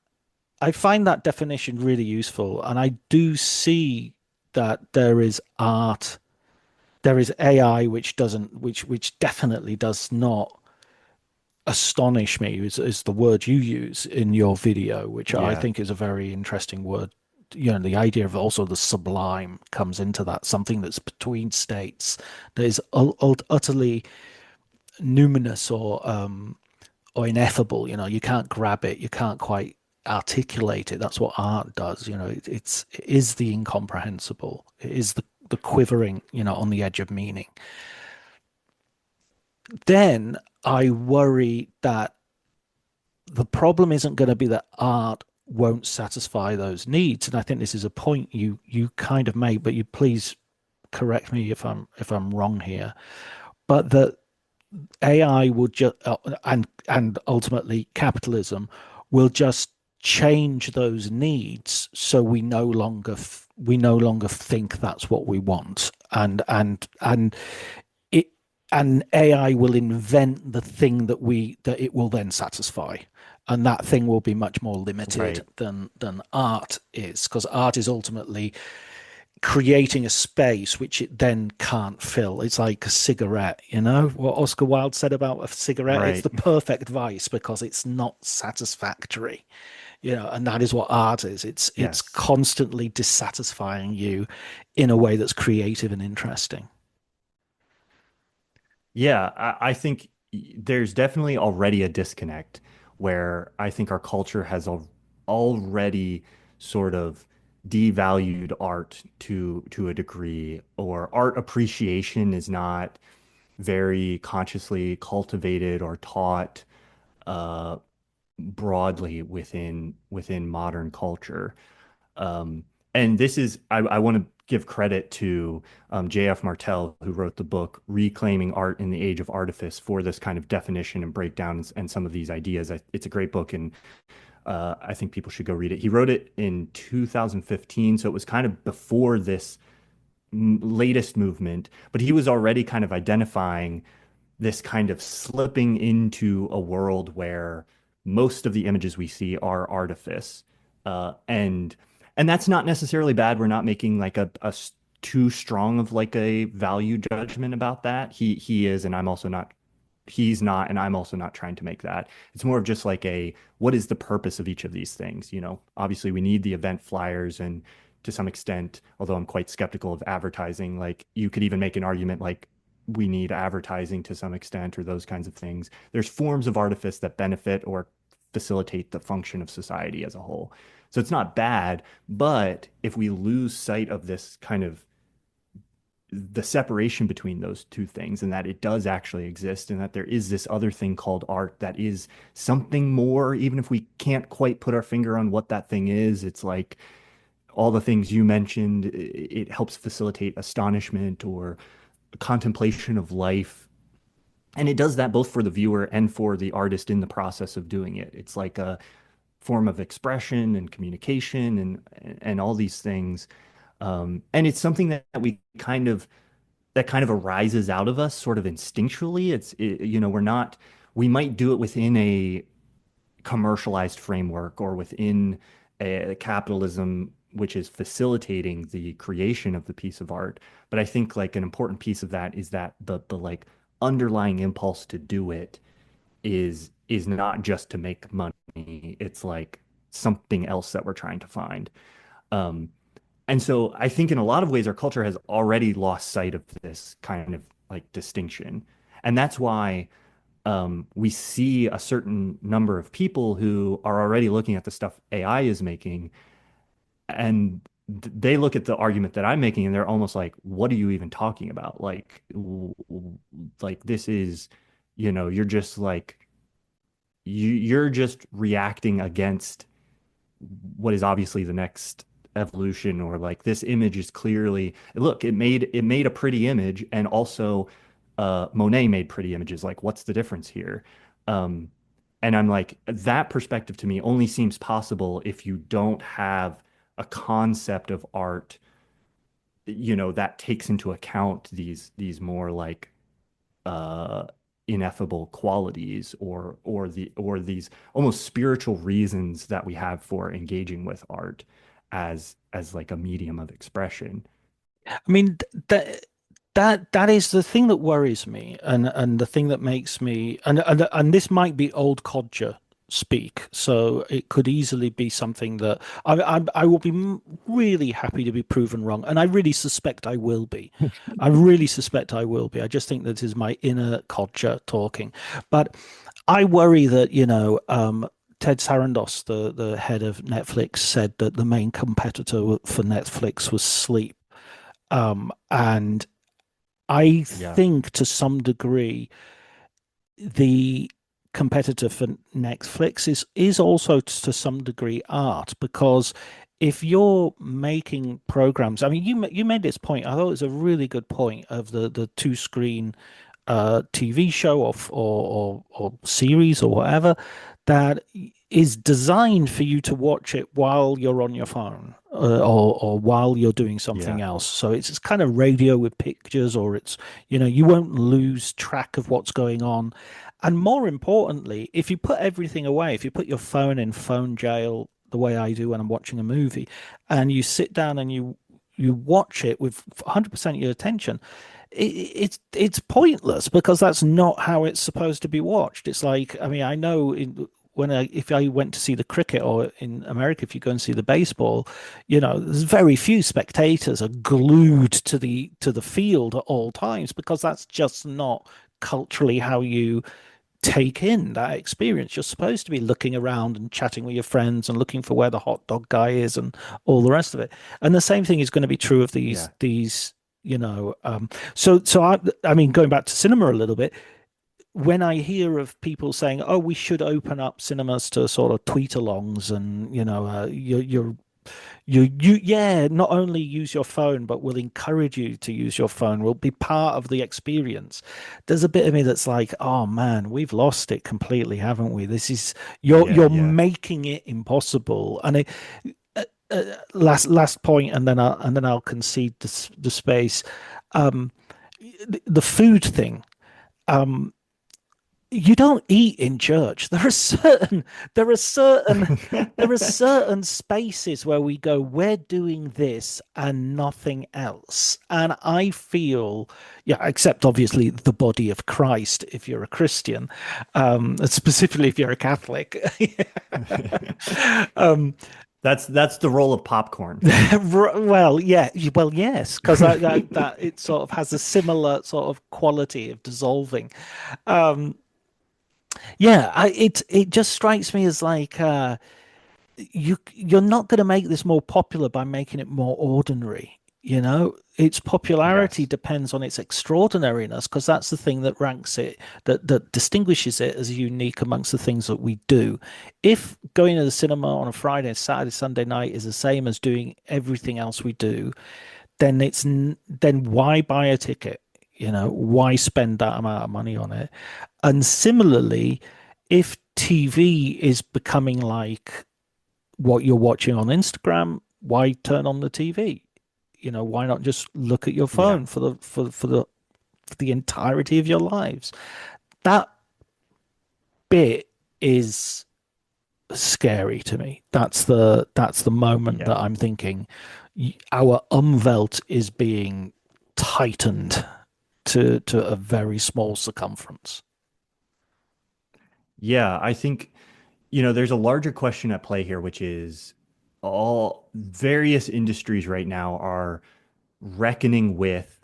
definition really useful, and I do see that there is art, there is AI which definitely does not astonish me, is the word you use in your video, which I Yeah. think is a very interesting word. The idea of also the sublime comes into that, something that's between states, that is utterly numinous or ineffable. You can't grab it, you can't quite articulate it. That's what art does. It is the incomprehensible. It is the quivering, on the edge of meaning. Then I worry that the problem isn't going to be that art won't satisfy those needs. And I think this is a point you kind of made, but you please correct me if I'm wrong here. But that AI would just and ultimately capitalism will just change those needs, so we no longer think that's what we want, and it and AI will invent the thing that it will then satisfy, and that thing will be much more limited Right. than art is, because art is ultimately creating a space which it then can't fill. It's like a cigarette, what Oscar Wilde said about a cigarette. It's Right. the perfect vice because it's not satisfactory, and that is what art is. It's Yes. constantly dissatisfying you in a way that's creative and interesting. Yeah, I think there's definitely already a disconnect where I think our culture has already sort of devalued art to a degree, or art appreciation is not very consciously cultivated or taught uh, broadly within modern culture. Um, and this is, I want to give credit to J.F. Martel, who wrote the book Reclaiming Art in the Age of Artifice, for this kind of definition and breakdowns and some of these ideas. It's a great book, and I think people should go read it. He wrote it in 2015, so it was kind of before this latest movement, but he was already kind of identifying this kind of slipping into a world where most of the images we see are artifice. And And that's not necessarily bad. We're not making like too strong of like a value judgment about that. He is, and I'm also not. He's not, and I'm also not trying to make that. It's more of just like what is the purpose of each of these things? Obviously we need the event flyers, and to some extent, although I'm quite skeptical of advertising, like you could even make an argument like we need advertising to some extent, or those kinds of things. There's forms of artifice that benefit or facilitate the function of society as a whole. So it's not bad, but if we lose sight of this kind of the separation between those two things, and that it does actually exist, and that there is this other thing called art that is something more, even if we can't quite put our finger on what that thing is. It's like all the things you mentioned. It helps facilitate astonishment or contemplation of life. And it does that both for the viewer and for the artist in the process of doing it. It's like a form of expression and communication and all these things. And it's something that kind of arises out of us sort of instinctually. We might do it within a commercialized framework or within a capitalism, which is facilitating the creation of the piece of art. But I think like an important piece of that is that the like underlying impulse to do it is not just to make money. It's like something else that we're trying to find. And so I think in a lot of ways, our culture has already lost sight of this kind of like distinction. And that's why we see a certain number of people who are already looking at the stuff AI is making, and they look at the argument that I'm making and they're almost like, what are you even talking about? Like this is, you're just like, you're just reacting against what is obviously the next evolution, or like this image is clearly, look, it made a pretty image, and also Monet made pretty images. Like, what's the difference here? And I'm like, that perspective to me only seems possible if you don't have a concept of art, that takes into account these more like ineffable qualities or these almost spiritual reasons that we have for engaging with art as like a medium of expression. I mean, that is the thing that worries me, and the thing that makes me, and this might be old codger speak, so it could easily be something that I will be really happy to be proven wrong, and I really suspect I will be. I really suspect I will be. I just think that is my inner codger talking, but I worry that Ted Sarandos, the head of Netflix, said that the main competitor for Netflix was sleep. And I think to some degree, the competitor for Netflix is also to some degree art, because if you're making programs, I mean, you made this point. I thought it was a really good point of the two screen TV show or series or whatever that is designed for you to watch it while you're on your phone or while you're doing something else. So it's kind of radio with pictures, or it's, you won't lose track of what's going on. And more importantly, if you put everything away, if you put your phone in phone jail, the way I do when I'm watching a movie, and you sit down and you watch it with 100% of your attention, it's pointless, because that's not how it's supposed to be watched. It's like, I mean, I know if I went to see the cricket, or in America, if you go and see the baseball, there's very few spectators are glued to the field at all times, because that's just not culturally how you take in that experience. You're supposed to be looking around and chatting with your friends and looking for where the hot dog guy is and all the rest of it. And the same thing is going to be true of these so I mean, going back to cinema a little bit, when I hear of people saying, "Oh, we should open up cinemas to sort of tweet-alongs," and not only use your phone, but we'll encourage you to use your phone, we'll be part of the experience. There's a bit of me that's like, oh man, we've lost it completely, haven't we? This is you're making it impossible. And last point, and then I'll concede the space. The food thing. You don't eat in church. There are certain there are certain spaces where we go, we're doing this and nothing else. And I feel, yeah, except obviously the body of Christ if you're a Christian, specifically if you're a Catholic. um, That's the role of popcorn. well, yeah, well, yes, because that it sort of has a similar sort of quality of dissolving. Um, Yeah, it just strikes me as like you're not going to make this more popular by making it more ordinary. You know, its popularity Yes. depends on its extraordinariness because that's the thing that ranks it, that distinguishes it as unique amongst the things that we do. If going to the cinema on a Friday, Saturday, Sunday night is the same as doing everything else we do, then then why buy a ticket? You know, why spend that amount of money on it? And similarly, if TV is becoming like what you're watching on Instagram, why turn on the TV? You know, why not just look at your Yeah. phone for the entirety of your lives? That bit is scary to me. That's the moment Yeah. that I'm thinking our umwelt is being tightened to a very small circumference. Yeah, I think, there's a larger question at play here, which is all various industries right now are reckoning with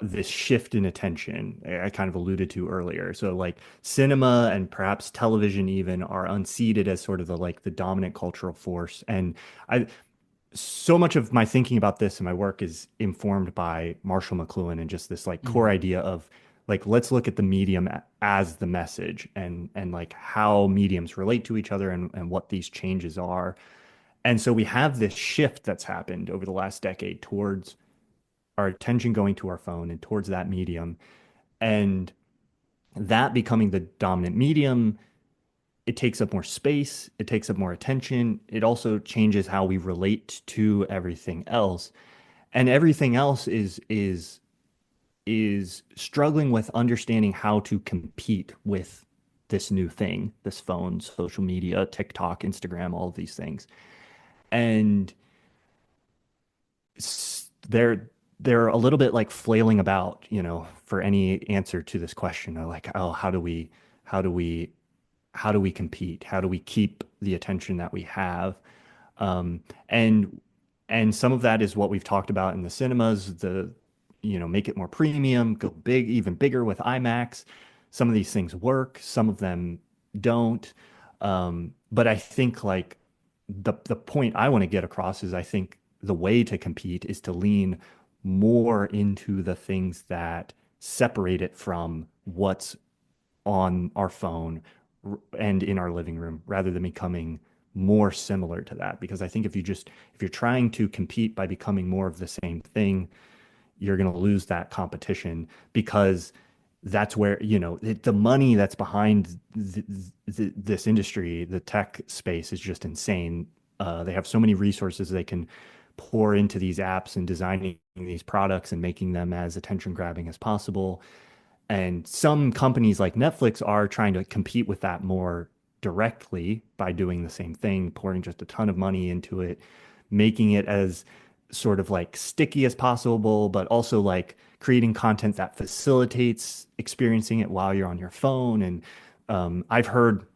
this shift in attention I kind of alluded to earlier. So like cinema and perhaps television even are unseated as sort of the dominant cultural force. And I so much of my thinking about this and my work is informed by Marshall McLuhan and just this like core Mhm. idea of like let's look at the medium as the message and like how mediums relate to each other and what these changes are. And so we have this shift that's happened over the last decade towards our attention going to our phone and towards that medium, and that becoming the dominant medium. It takes up more space, it takes up more attention. It also changes how we relate to everything else. And everything else is struggling with understanding how to compete with this new thing, this phone, social media, TikTok, Instagram, all of these things. And they're a little bit like flailing about, for any answer to this question. They're like, oh, how do we how do we compete? How do we keep the attention that we have? Um, and and some of that is what we've talked about in the cinemas, make it more premium, go big, even bigger with IMAX. Some of these things work, some of them don't. But I think like the point I want to get across is I think the way to compete is to lean more into the things that separate it from what's on our phone and in our living room rather than becoming more similar to that. Because I think if you're trying to compete by becoming more of the same thing, you're going to lose that competition because that's where, the money that's behind this industry, the tech space is just insane. They have so many resources they can pour into these apps and designing these products and making them as attention grabbing as possible. And some companies like Netflix are trying to compete with that more directly by doing the same thing, pouring just a ton of money into it, making it as sort of like sticky as possible, but also like creating content that facilitates experiencing it while you're on your phone. And I've heard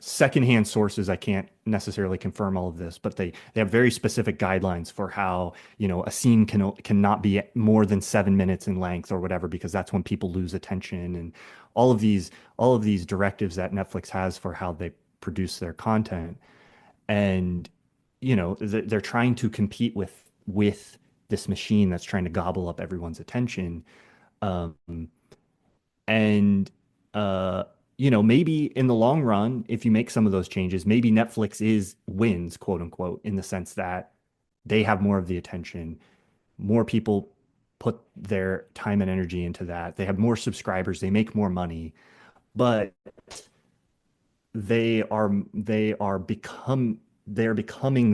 secondhand sources. I can't necessarily confirm all of this, but they have very specific guidelines for how, a scene cannot be more than 7 minutes in length or whatever, because that's when people lose attention, and all of these directives that Netflix has for how they produce their content. And they're trying to compete with this machine that's trying to gobble up everyone's attention. Um, and maybe in the long run, if you make some of those changes, maybe Netflix is wins, quote unquote, in the sense that they have more of the attention, more people put their time and energy into that. They have more subscribers, they make more money, but they're becoming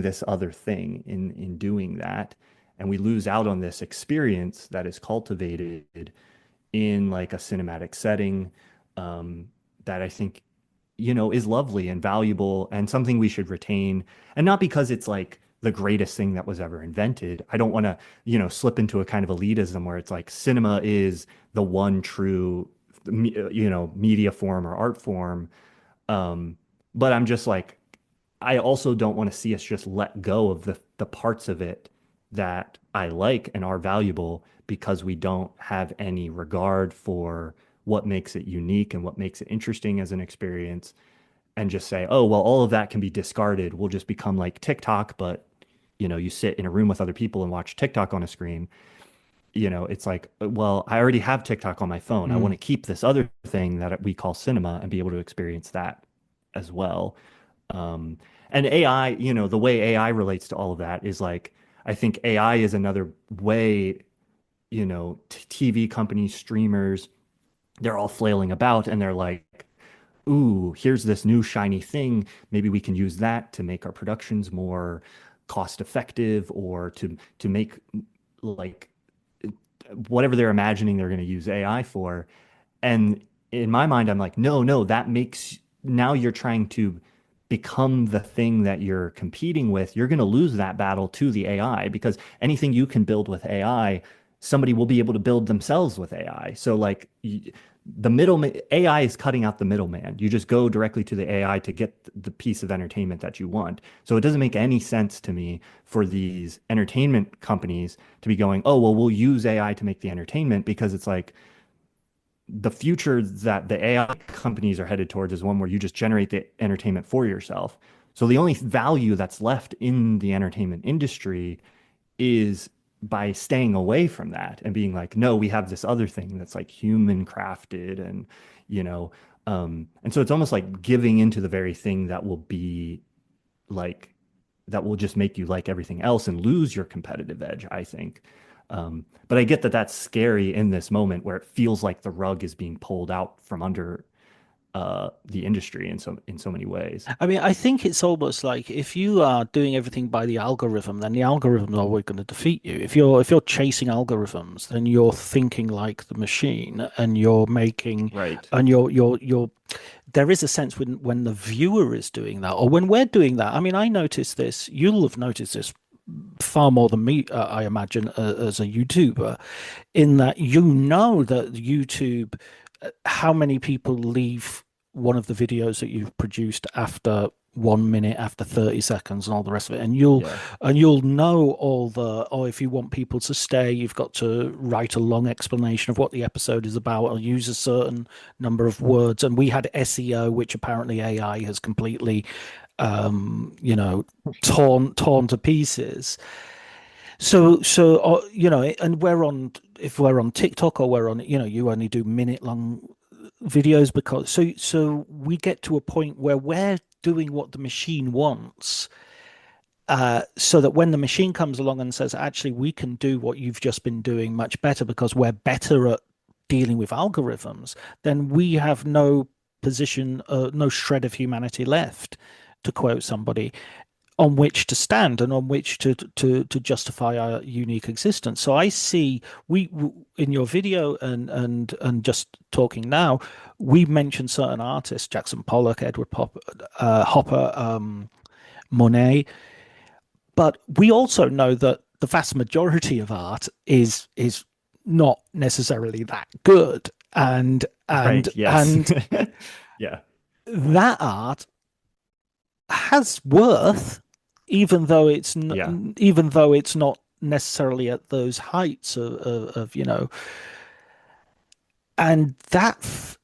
this other thing in doing that. And we lose out on this experience that is cultivated in like a cinematic setting, that I think, is lovely and valuable and something we should retain. And not because it's like the greatest thing that was ever invented. I don't want to, slip into a kind of elitism where it's like cinema is the one true, media form or art form. But I'm just like, I also don't want to see us just let go of the parts of it that I like and are valuable because we don't have any regard for what makes it unique and what makes it interesting as an experience, and just say, oh, well, all of that can be discarded. We'll just become like TikTok, but you sit in a room with other people and watch TikTok on a screen. It's like, well, I already have TikTok on my phone. I want to keep this other thing that we call cinema and be able to experience that as well. And AI, the way AI relates to all of that is like, I think AI is another way, TV companies, streamers, they're all flailing about and they're like, ooh, here's this new shiny thing. Maybe we can use that to make our productions more cost effective, or to make like whatever they're imagining they're going to use AI for. And in my mind, I'm like, no, that makes, now you're trying to become the thing that you're competing with. You're going to lose that battle to the AI, because anything you can build with AI, somebody will be able to build themselves with AI. So like the middleman, AI is cutting out the middleman. You just go directly to the AI to get the piece of entertainment that you want. So it doesn't make any sense to me for these entertainment companies to be going, oh, well, we'll use AI to make the entertainment, because it's like the future that the AI companies are headed towards is one where you just generate the entertainment for yourself. So the only value that's left in the entertainment industry is by staying away from that and being like, no, we have this other thing that's like human crafted, and and so it's almost like giving into the very thing that will be like, that will just make you like everything else and lose your competitive edge, I think. But I get that that's scary in this moment where it feels like the rug is being pulled out from under the industry in so many ways. I mean, I think it's almost like if you are doing everything by the algorithm, then the algorithm is always going to defeat you. If you're chasing algorithms, then you're thinking like the machine, and you're making Right. and you're there is a sense when the viewer is doing that, or when we're doing that. I mean, I noticed this. You'll have noticed this far more than me, I imagine, as a YouTuber, in that that YouTube, how many people leave one of the videos that you've produced after 1 minute, after 30 seconds, and all the rest of it, and you'll know all the, or if you want people to stay, you've got to write a long explanation of what the episode is about, or use a certain number of words. And we had SEO, which apparently AI has completely torn to pieces. So and if we're on TikTok, or we're on, you only do minute long videos, because so we get to a point where we're doing what the machine wants, so that when the machine comes along and says, actually, we can do what you've just been doing much better because we're better at dealing with algorithms, then we have no position, no shred of humanity left, to quote somebody, on which to stand and on which to justify our unique existence. So I see we in your video and just talking now, we mentioned certain artists: Jackson Pollock, Edward Hopper, Monet, but we also know that the vast majority of art is not necessarily that good, and Right, yes. and Yeah. that art has worth, even though it's Yeah. even though it's not necessarily at those heights of and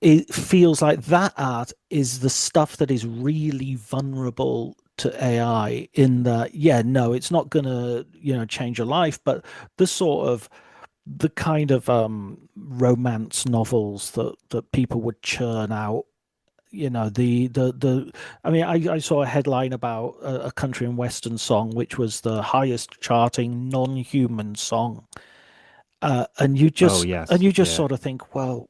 it feels like that art is the stuff that is really vulnerable to AI, in that, no, it's not gonna change your life, but the kind of romance novels that people would churn out, the I mean, I saw a headline about a country and western song which was the highest charting non-human song, and you Oh, just yes. Yeah. sort of think, well,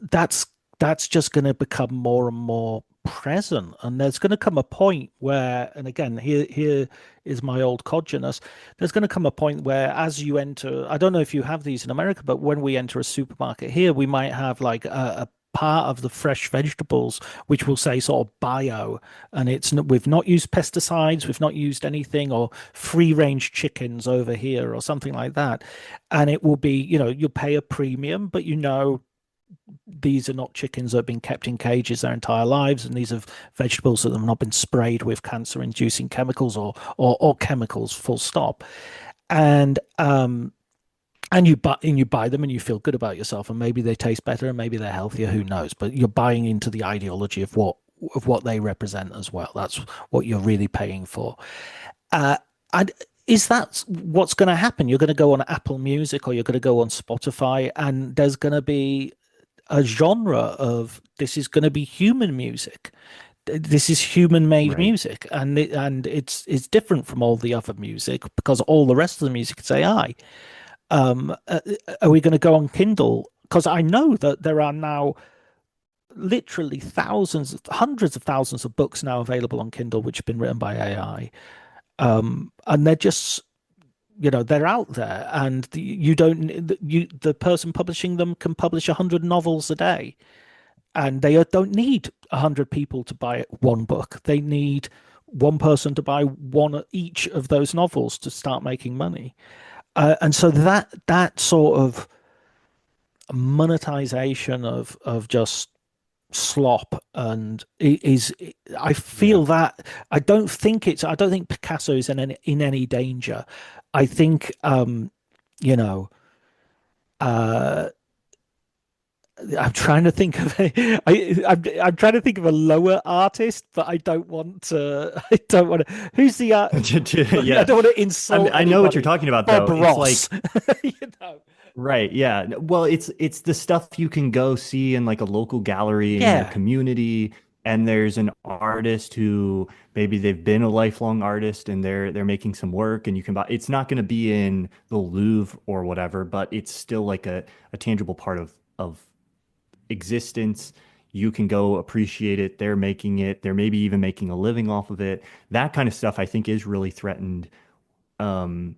that's that's just going to become more and more present. And there's going to come a point where, and again, here is my old codginess. There's going to come a point where, as you enter, I don't know if you have these in America, but when we enter a supermarket here, we might have like a part of the fresh vegetables which will say sort of bio, and we've not used pesticides, we've not used anything, or free range chickens over here or something like that. And it will be, you'll pay a premium, but these are not chickens that have been kept in cages their entire lives, and these are vegetables that have not been sprayed with cancer-inducing chemicals or chemicals, full stop. And you buy them and you feel good about yourself, and maybe they taste better and maybe they're healthier, who knows? But you're buying into the ideology of what they represent as well. That's what you're really paying for. And is that what's going to happen? You're going to go on Apple Music or you're going to go on Spotify, and there's going to be a genre of, this is going to be human music. This is human made Right. music, and it's different from all the other music because all the rest of the music is AI. Are we going to go on Kindle? Because I know that there are now literally thousands, hundreds of thousands of books now available on Kindle which have been written by AI. And they're just, they're out there, and the person publishing them can publish 100 novels a day, and they don't need 100 people to buy one book. They need one person to buy one each of those novels to start making money. And so that sort of monetization of just slop and is, I feel that I don't think Picasso is in any danger. I think you know uh I'm trying to think of I'm trying to think of a lower artist, but I don't want to. I don't want to. Who's the art? Yeah. I don't want to insult. I know what you're talking about, though. Bob Ross. It's like, you know. right, yeah. Well, it's the stuff you can go see in like a local gallery in your Yeah. community, and there's an artist who maybe they've been a lifelong artist and they're making some work, and you can buy. It's not going to be in the Louvre or whatever, but it's still like a tangible part of existence. You can go appreciate it. They're making it. They're maybe even making a living off of it. That kind of stuff I think is really threatened. Um,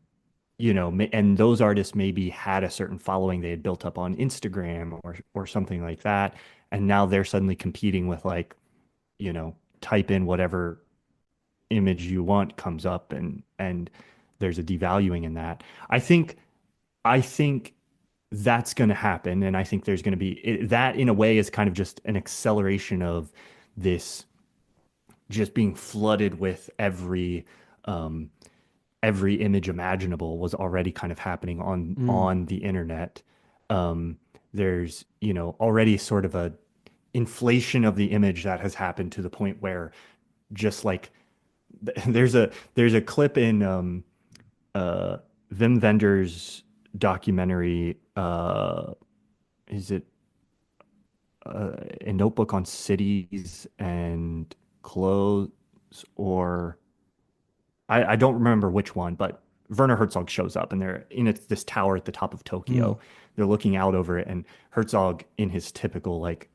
and those artists maybe had a certain following they had built up on Instagram or something like that, and now they're suddenly competing with like, type in whatever image you want comes up, and there's a devaluing in that. I think that's going to happen, and I think there's going to be that in a way is kind of just an acceleration of this just being flooded with um, every image imaginable was already kind of happening on the internet. There's already sort of a inflation of the image that has happened to the point where just like there's a clip in uh Wim Wenders documentary, is it a notebook on cities and clothes, or I don't remember which one, but Werner Herzog shows up and they're in this tower at the top of Tokyo. They're looking out over it, and Herzog, in his typical like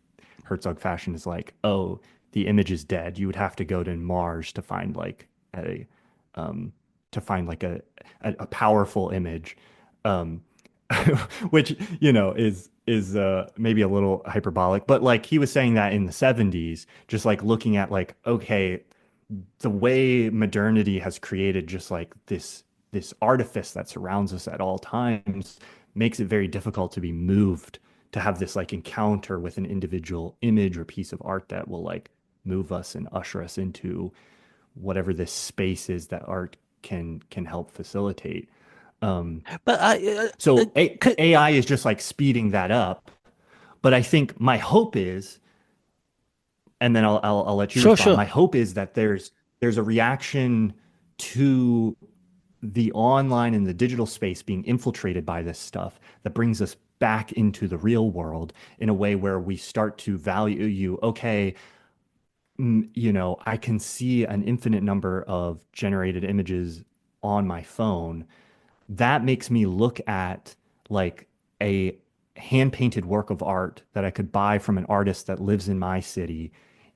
Herzog fashion, is like, "Oh, the image is dead. You would have to go to Mars to find like a um a powerful image." Um which is maybe a little hyperbolic, but like he was saying that in the 70s, just like looking at like, okay, the way modernity has created just like this artifice that surrounds us at all times makes it very difficult to be moved, to have this like encounter with an individual image or piece of art that will like move us and usher us into whatever this space is that art can help facilitate. But So AI is just like speeding that up. But I think my hope is, and then I'll let you sure, respond. sure. My hope is that there's a reaction to the online and the digital space being infiltrated by this stuff that brings us back into the real world in a way where we start to value you. Okay, I can see an infinite number of generated images on my phone. That makes me look at like a hand painted work of art that I could buy from an artist that lives in my city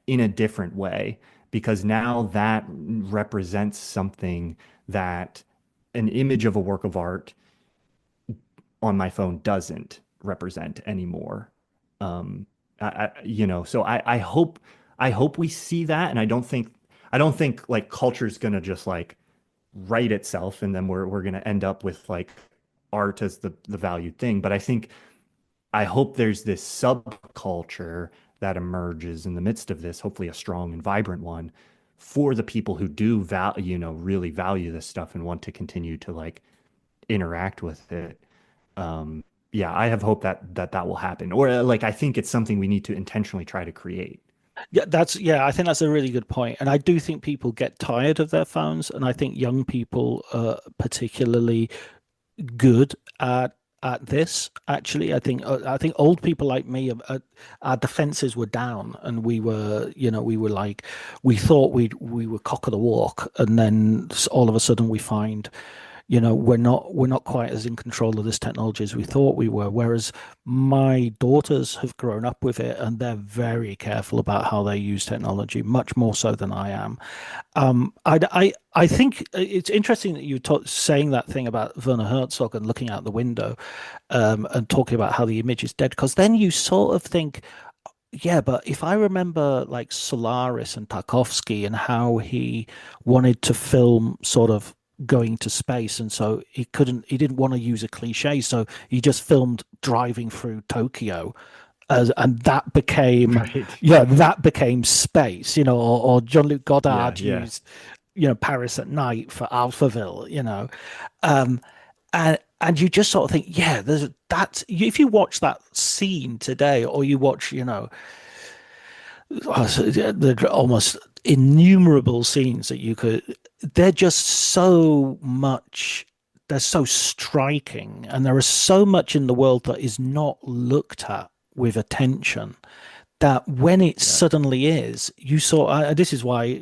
in a different way, because now that represents something that an image of a work of art on my phone doesn't represent anymore. So I hope we see that, and I don't think like culture's gonna just like right itself, and then we're gonna end up with like art as the valued thing. But I hope there's this subculture that emerges in the midst of this, hopefully a strong and vibrant one, for the people who do really value this stuff and want to continue to like interact with it. Yeah, I have hope that will happen. Or like I think it's something we need to intentionally try to create. I think that's a really good point. And I do think people get tired of their phones, and I think young people are particularly good at this. Actually, I think old people like me, our defenses were down, and we were like, we thought we were cock of the walk, and then all of a sudden we find, we're not quite as in control of this technology as we thought we were. Whereas my daughters have grown up with it, and they're very careful about how they use technology, much more so than I am. I think it's interesting that you saying that thing about Werner Herzog and looking out the window, and talking about how the image is dead, because then you sort of think, yeah, but if I remember like Solaris and Tarkovsky and how he wanted to film sort of going to space, and so he didn't want to use a cliche, so he just filmed driving through Tokyo, and that became Right. that became space, or Jean-Luc Godard Yeah. used Paris at night for Alphaville, um and you just sort of think, yeah, there's that. If you watch that scene today, or you watch the almost innumerable scenes that you could, they're just so much, they're so striking, and there is so much in the world that is not looked at with attention, that when it Yeah. suddenly is, you saw, this is why,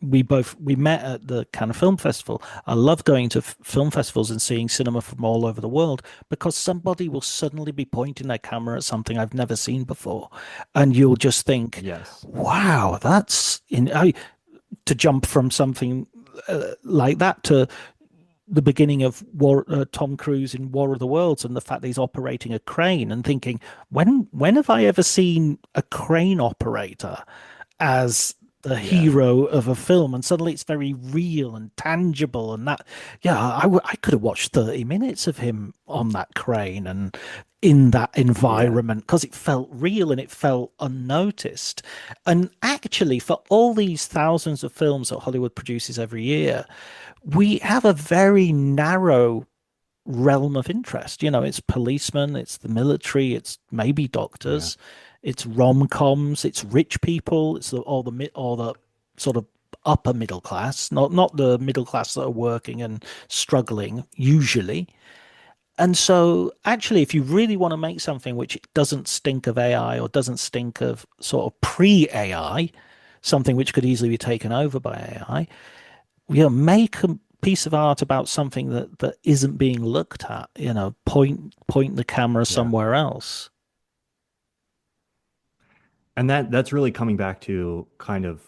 we met at the Cannes Film Festival. I love going to film festivals and seeing cinema from all over the world, because somebody will suddenly be pointing their camera at something I've never seen before, and you'll just think, Yes. wow, to jump from something like that to the beginning of Tom Cruise in War of the Worlds, and the fact that he's operating a crane, and thinking, when have I ever seen a crane operator as the hero of a film? And suddenly it's very real and tangible, and that, yeah, I could have watched 30 minutes of him on that crane and in that environment, because it felt real and it felt unnoticed. And actually, for all these thousands of films that Hollywood produces every year, we have a very narrow realm of interest. It's policemen, it's the military, it's maybe doctors, it's rom-coms, it's rich people, it's all the sort of upper middle class, not the middle class that are working and struggling usually. And so, actually, if you really want to make something which doesn't stink of AI, or doesn't stink of sort of pre-AI, something which could easily be taken over by AI, make a piece of art about something that isn't being looked at. Point the camera somewhere else. And that's really coming back to kind of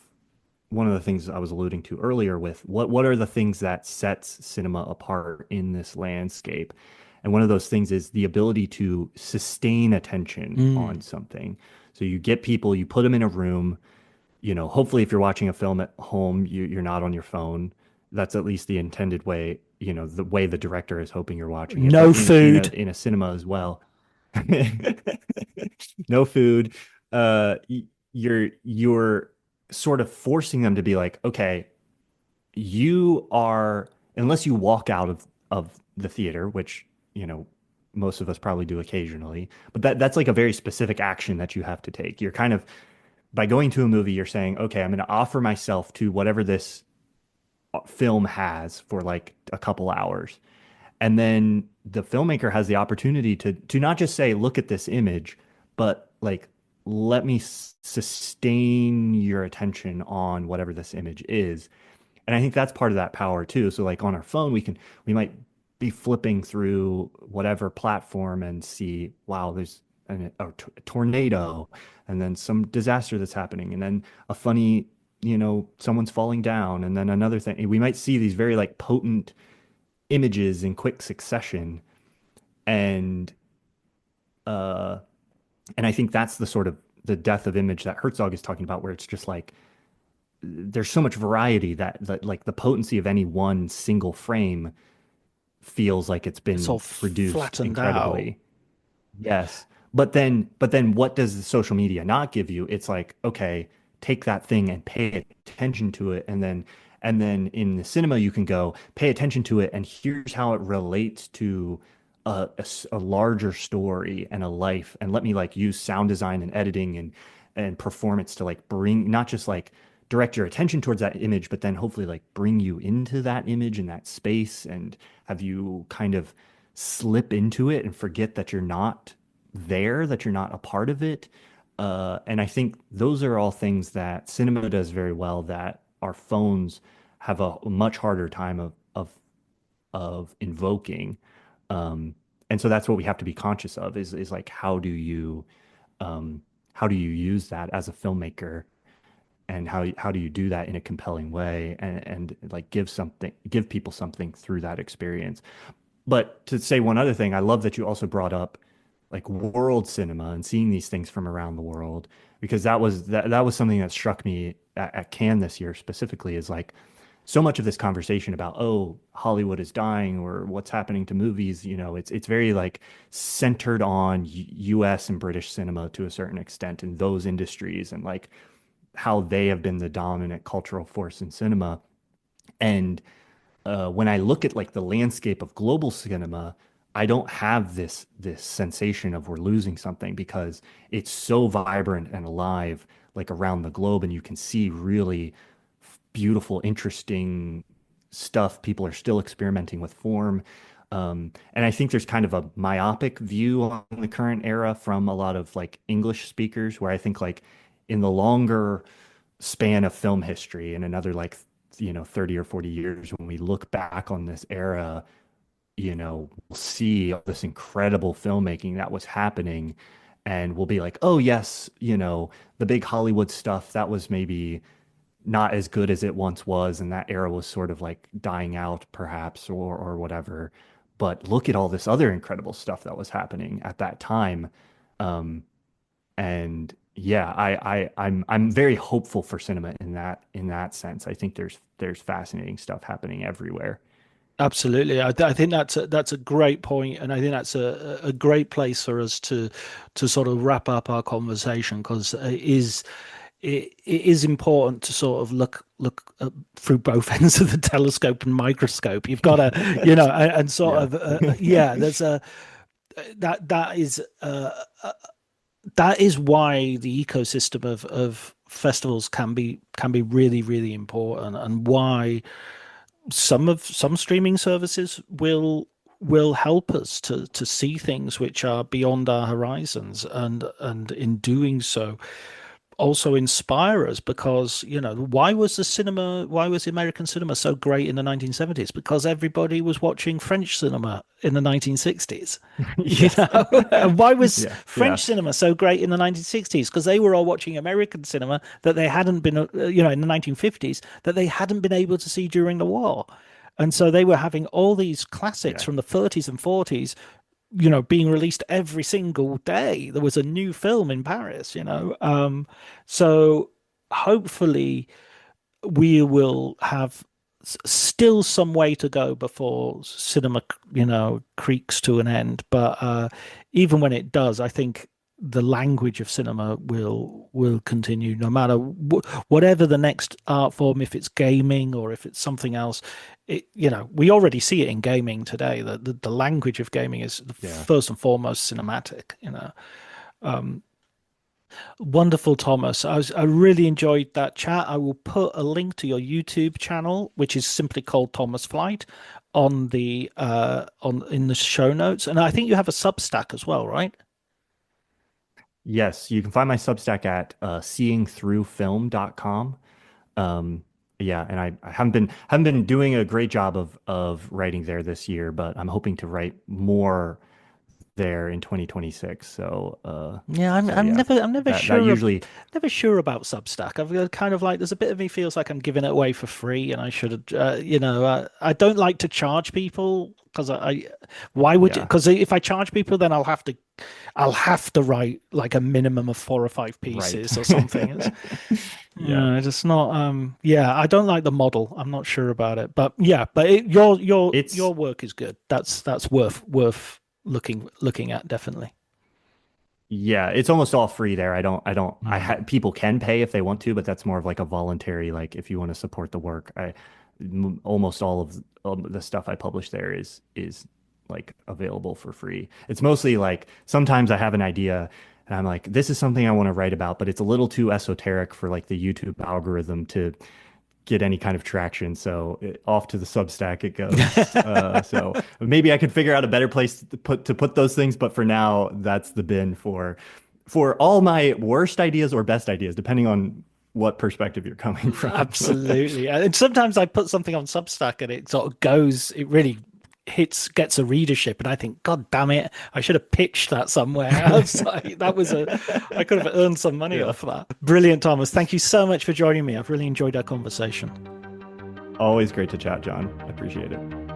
one of the things I was alluding to earlier with what are the things that sets cinema apart in this landscape. And one of those things is the ability to sustain attention on something. So you get people, you put them in a room, hopefully if you're watching a film at home, you're not on your phone. That's at least the intended way, the way the director is hoping you're watching it. No But food. in a cinema as well. No food. You're sort of forcing them to be like, okay, you are, unless you walk out of the theater, which, most of us probably do occasionally, but that's like a very specific action that you have to take. You're kind of, by going to a movie, you're saying, okay, I'm going to offer myself to whatever this film has for like a couple hours. And then the filmmaker has the opportunity to not just say, look at this image, but like, let me sustain your attention on whatever this image is. And I think that's part of that power too. So like on our phone, we might be flipping through whatever platform and see, wow, there's a tornado, and then some disaster that's happening, and then a funny, someone's falling down, and then another thing. We might see these very like potent images in quick succession, and uh, and I think that's the sort of the death of image that Herzog is talking about, where it's just like there's so much variety that like the potency of any one single frame feels like it's It's all been reduced flattened out. incredibly. Yes. But then what does the social media not give you? It's like, okay, take that thing and pay attention to it. And then in the cinema you can go pay attention to it and here's how it relates to a larger story and a life. And let me like use sound design and editing and performance to like bring not just like direct your attention towards that image, but then hopefully like bring you into that image and that space and have you kind of slip into it and forget that you're not there, that you're not a part of it. And I think those are all things that cinema does very well that our phones have a much harder time of invoking. And so that's what we have to be conscious of is like how do you use that as a filmmaker and how do you do that in a compelling way and like give people something through that experience. But to say one other thing, I love that you also brought up like world cinema and seeing these things from around the world, because that was something that struck me at Cannes this year specifically, is like so much of this conversation about, oh, Hollywood is dying or what's happening to movies, it's very like centered on US and British cinema to a certain extent in those industries and like how they have been the dominant cultural force in cinema. And when I look at like the landscape of global cinema, I don't have this sensation of we're losing something because it's so vibrant and alive like around the globe, and you can see really beautiful, interesting stuff. People are still experimenting with form. And I think there's kind of a myopic view on the current era from a lot of like English speakers, where I think like in the longer span of film history in another like 30 or 40 years, when we look back on this era, we'll see all this incredible filmmaking that was happening, and we'll be like, oh yes, the big Hollywood stuff that was maybe not as good as it once was, and that era was sort of like dying out perhaps or whatever. But look at all this other incredible stuff that was happening at that time. And yeah, I'm very hopeful for cinema in that sense. I think there's fascinating stuff happening everywhere. Absolutely, I think that's a great point, and I think that's a great place for us to sort of wrap up our conversation, because it is important to sort of look through both ends of the telescope and microscope. You've got to, and sort Yeah. of, yeah. There's a that is that is why the ecosystem of festivals can be really really important, and why some streaming services will help us to see things which are beyond our horizons, and in doing so also inspire us, because why was the American cinema so great in the 1970s? Because everybody was watching French cinema in the 1960s. Yes. And why was Yeah. French Yeah. cinema so great in the 1960s? Because they were all watching American cinema that they hadn't been in the 1950s, that they hadn't been able to see during the war. And so they were having all these classics Yeah. from the 30s and 40s, being released every single day. There was a new film in Paris. So hopefully we will have still some way to go before cinema, creaks to an end. But even when it does, I think the language of cinema will continue, no matter whatever the next art form. If it's gaming or if it's something else, we already see it in gaming today. The language of gaming is Yeah. first and foremost cinematic. Wonderful, Thomas. I really enjoyed that chat. I will put a link to your YouTube channel, which is simply called Thomas Flight, on the on in the show notes. And I think you have a Substack as well, right? Yes, you can find my Substack at seeingthroughfilm.com. Yeah, and I haven't been doing a great job of writing there this year, but I'm hoping to write more there in 2026. So yeah, I'm yeah, never that sure usually never sure about Substack. I've got kind of like there's a bit of me feels like I'm giving it away for free, and I should, I don't like to charge people because why would you? yeah. Because if I charge people, then I'll have to write like a minimum of 4 or 5 Right. pieces or something. It's, Yeah. yeah, it's not. Yeah, I don't like the model. I'm not sure about it, but yeah, but your It's work is good. That's worth looking at definitely. Yeah, it's almost all free there. Mm. People can pay if they want to, but that's more of like a voluntary, like if you want to support the work. Almost all of the stuff I publish there is like available for free. It's mostly like sometimes I have an idea and I'm like, this is something I want to write about, but it's a little too esoteric for like the YouTube algorithm to get any kind of traction. So off to the Substack it goes. So maybe I could figure out a better place to put those things, but for now, that's the bin for all my worst ideas or best ideas, depending on what perspective you're coming from. Absolutely. And sometimes I put something on Substack and it sort of it really gets a readership. And I think, God damn it, I should have pitched that somewhere else. I could have earned some money Yeah. off that. Brilliant, Thomas. Thank you so much for joining me. I've really enjoyed our conversation. Always great to chat, John. I appreciate it.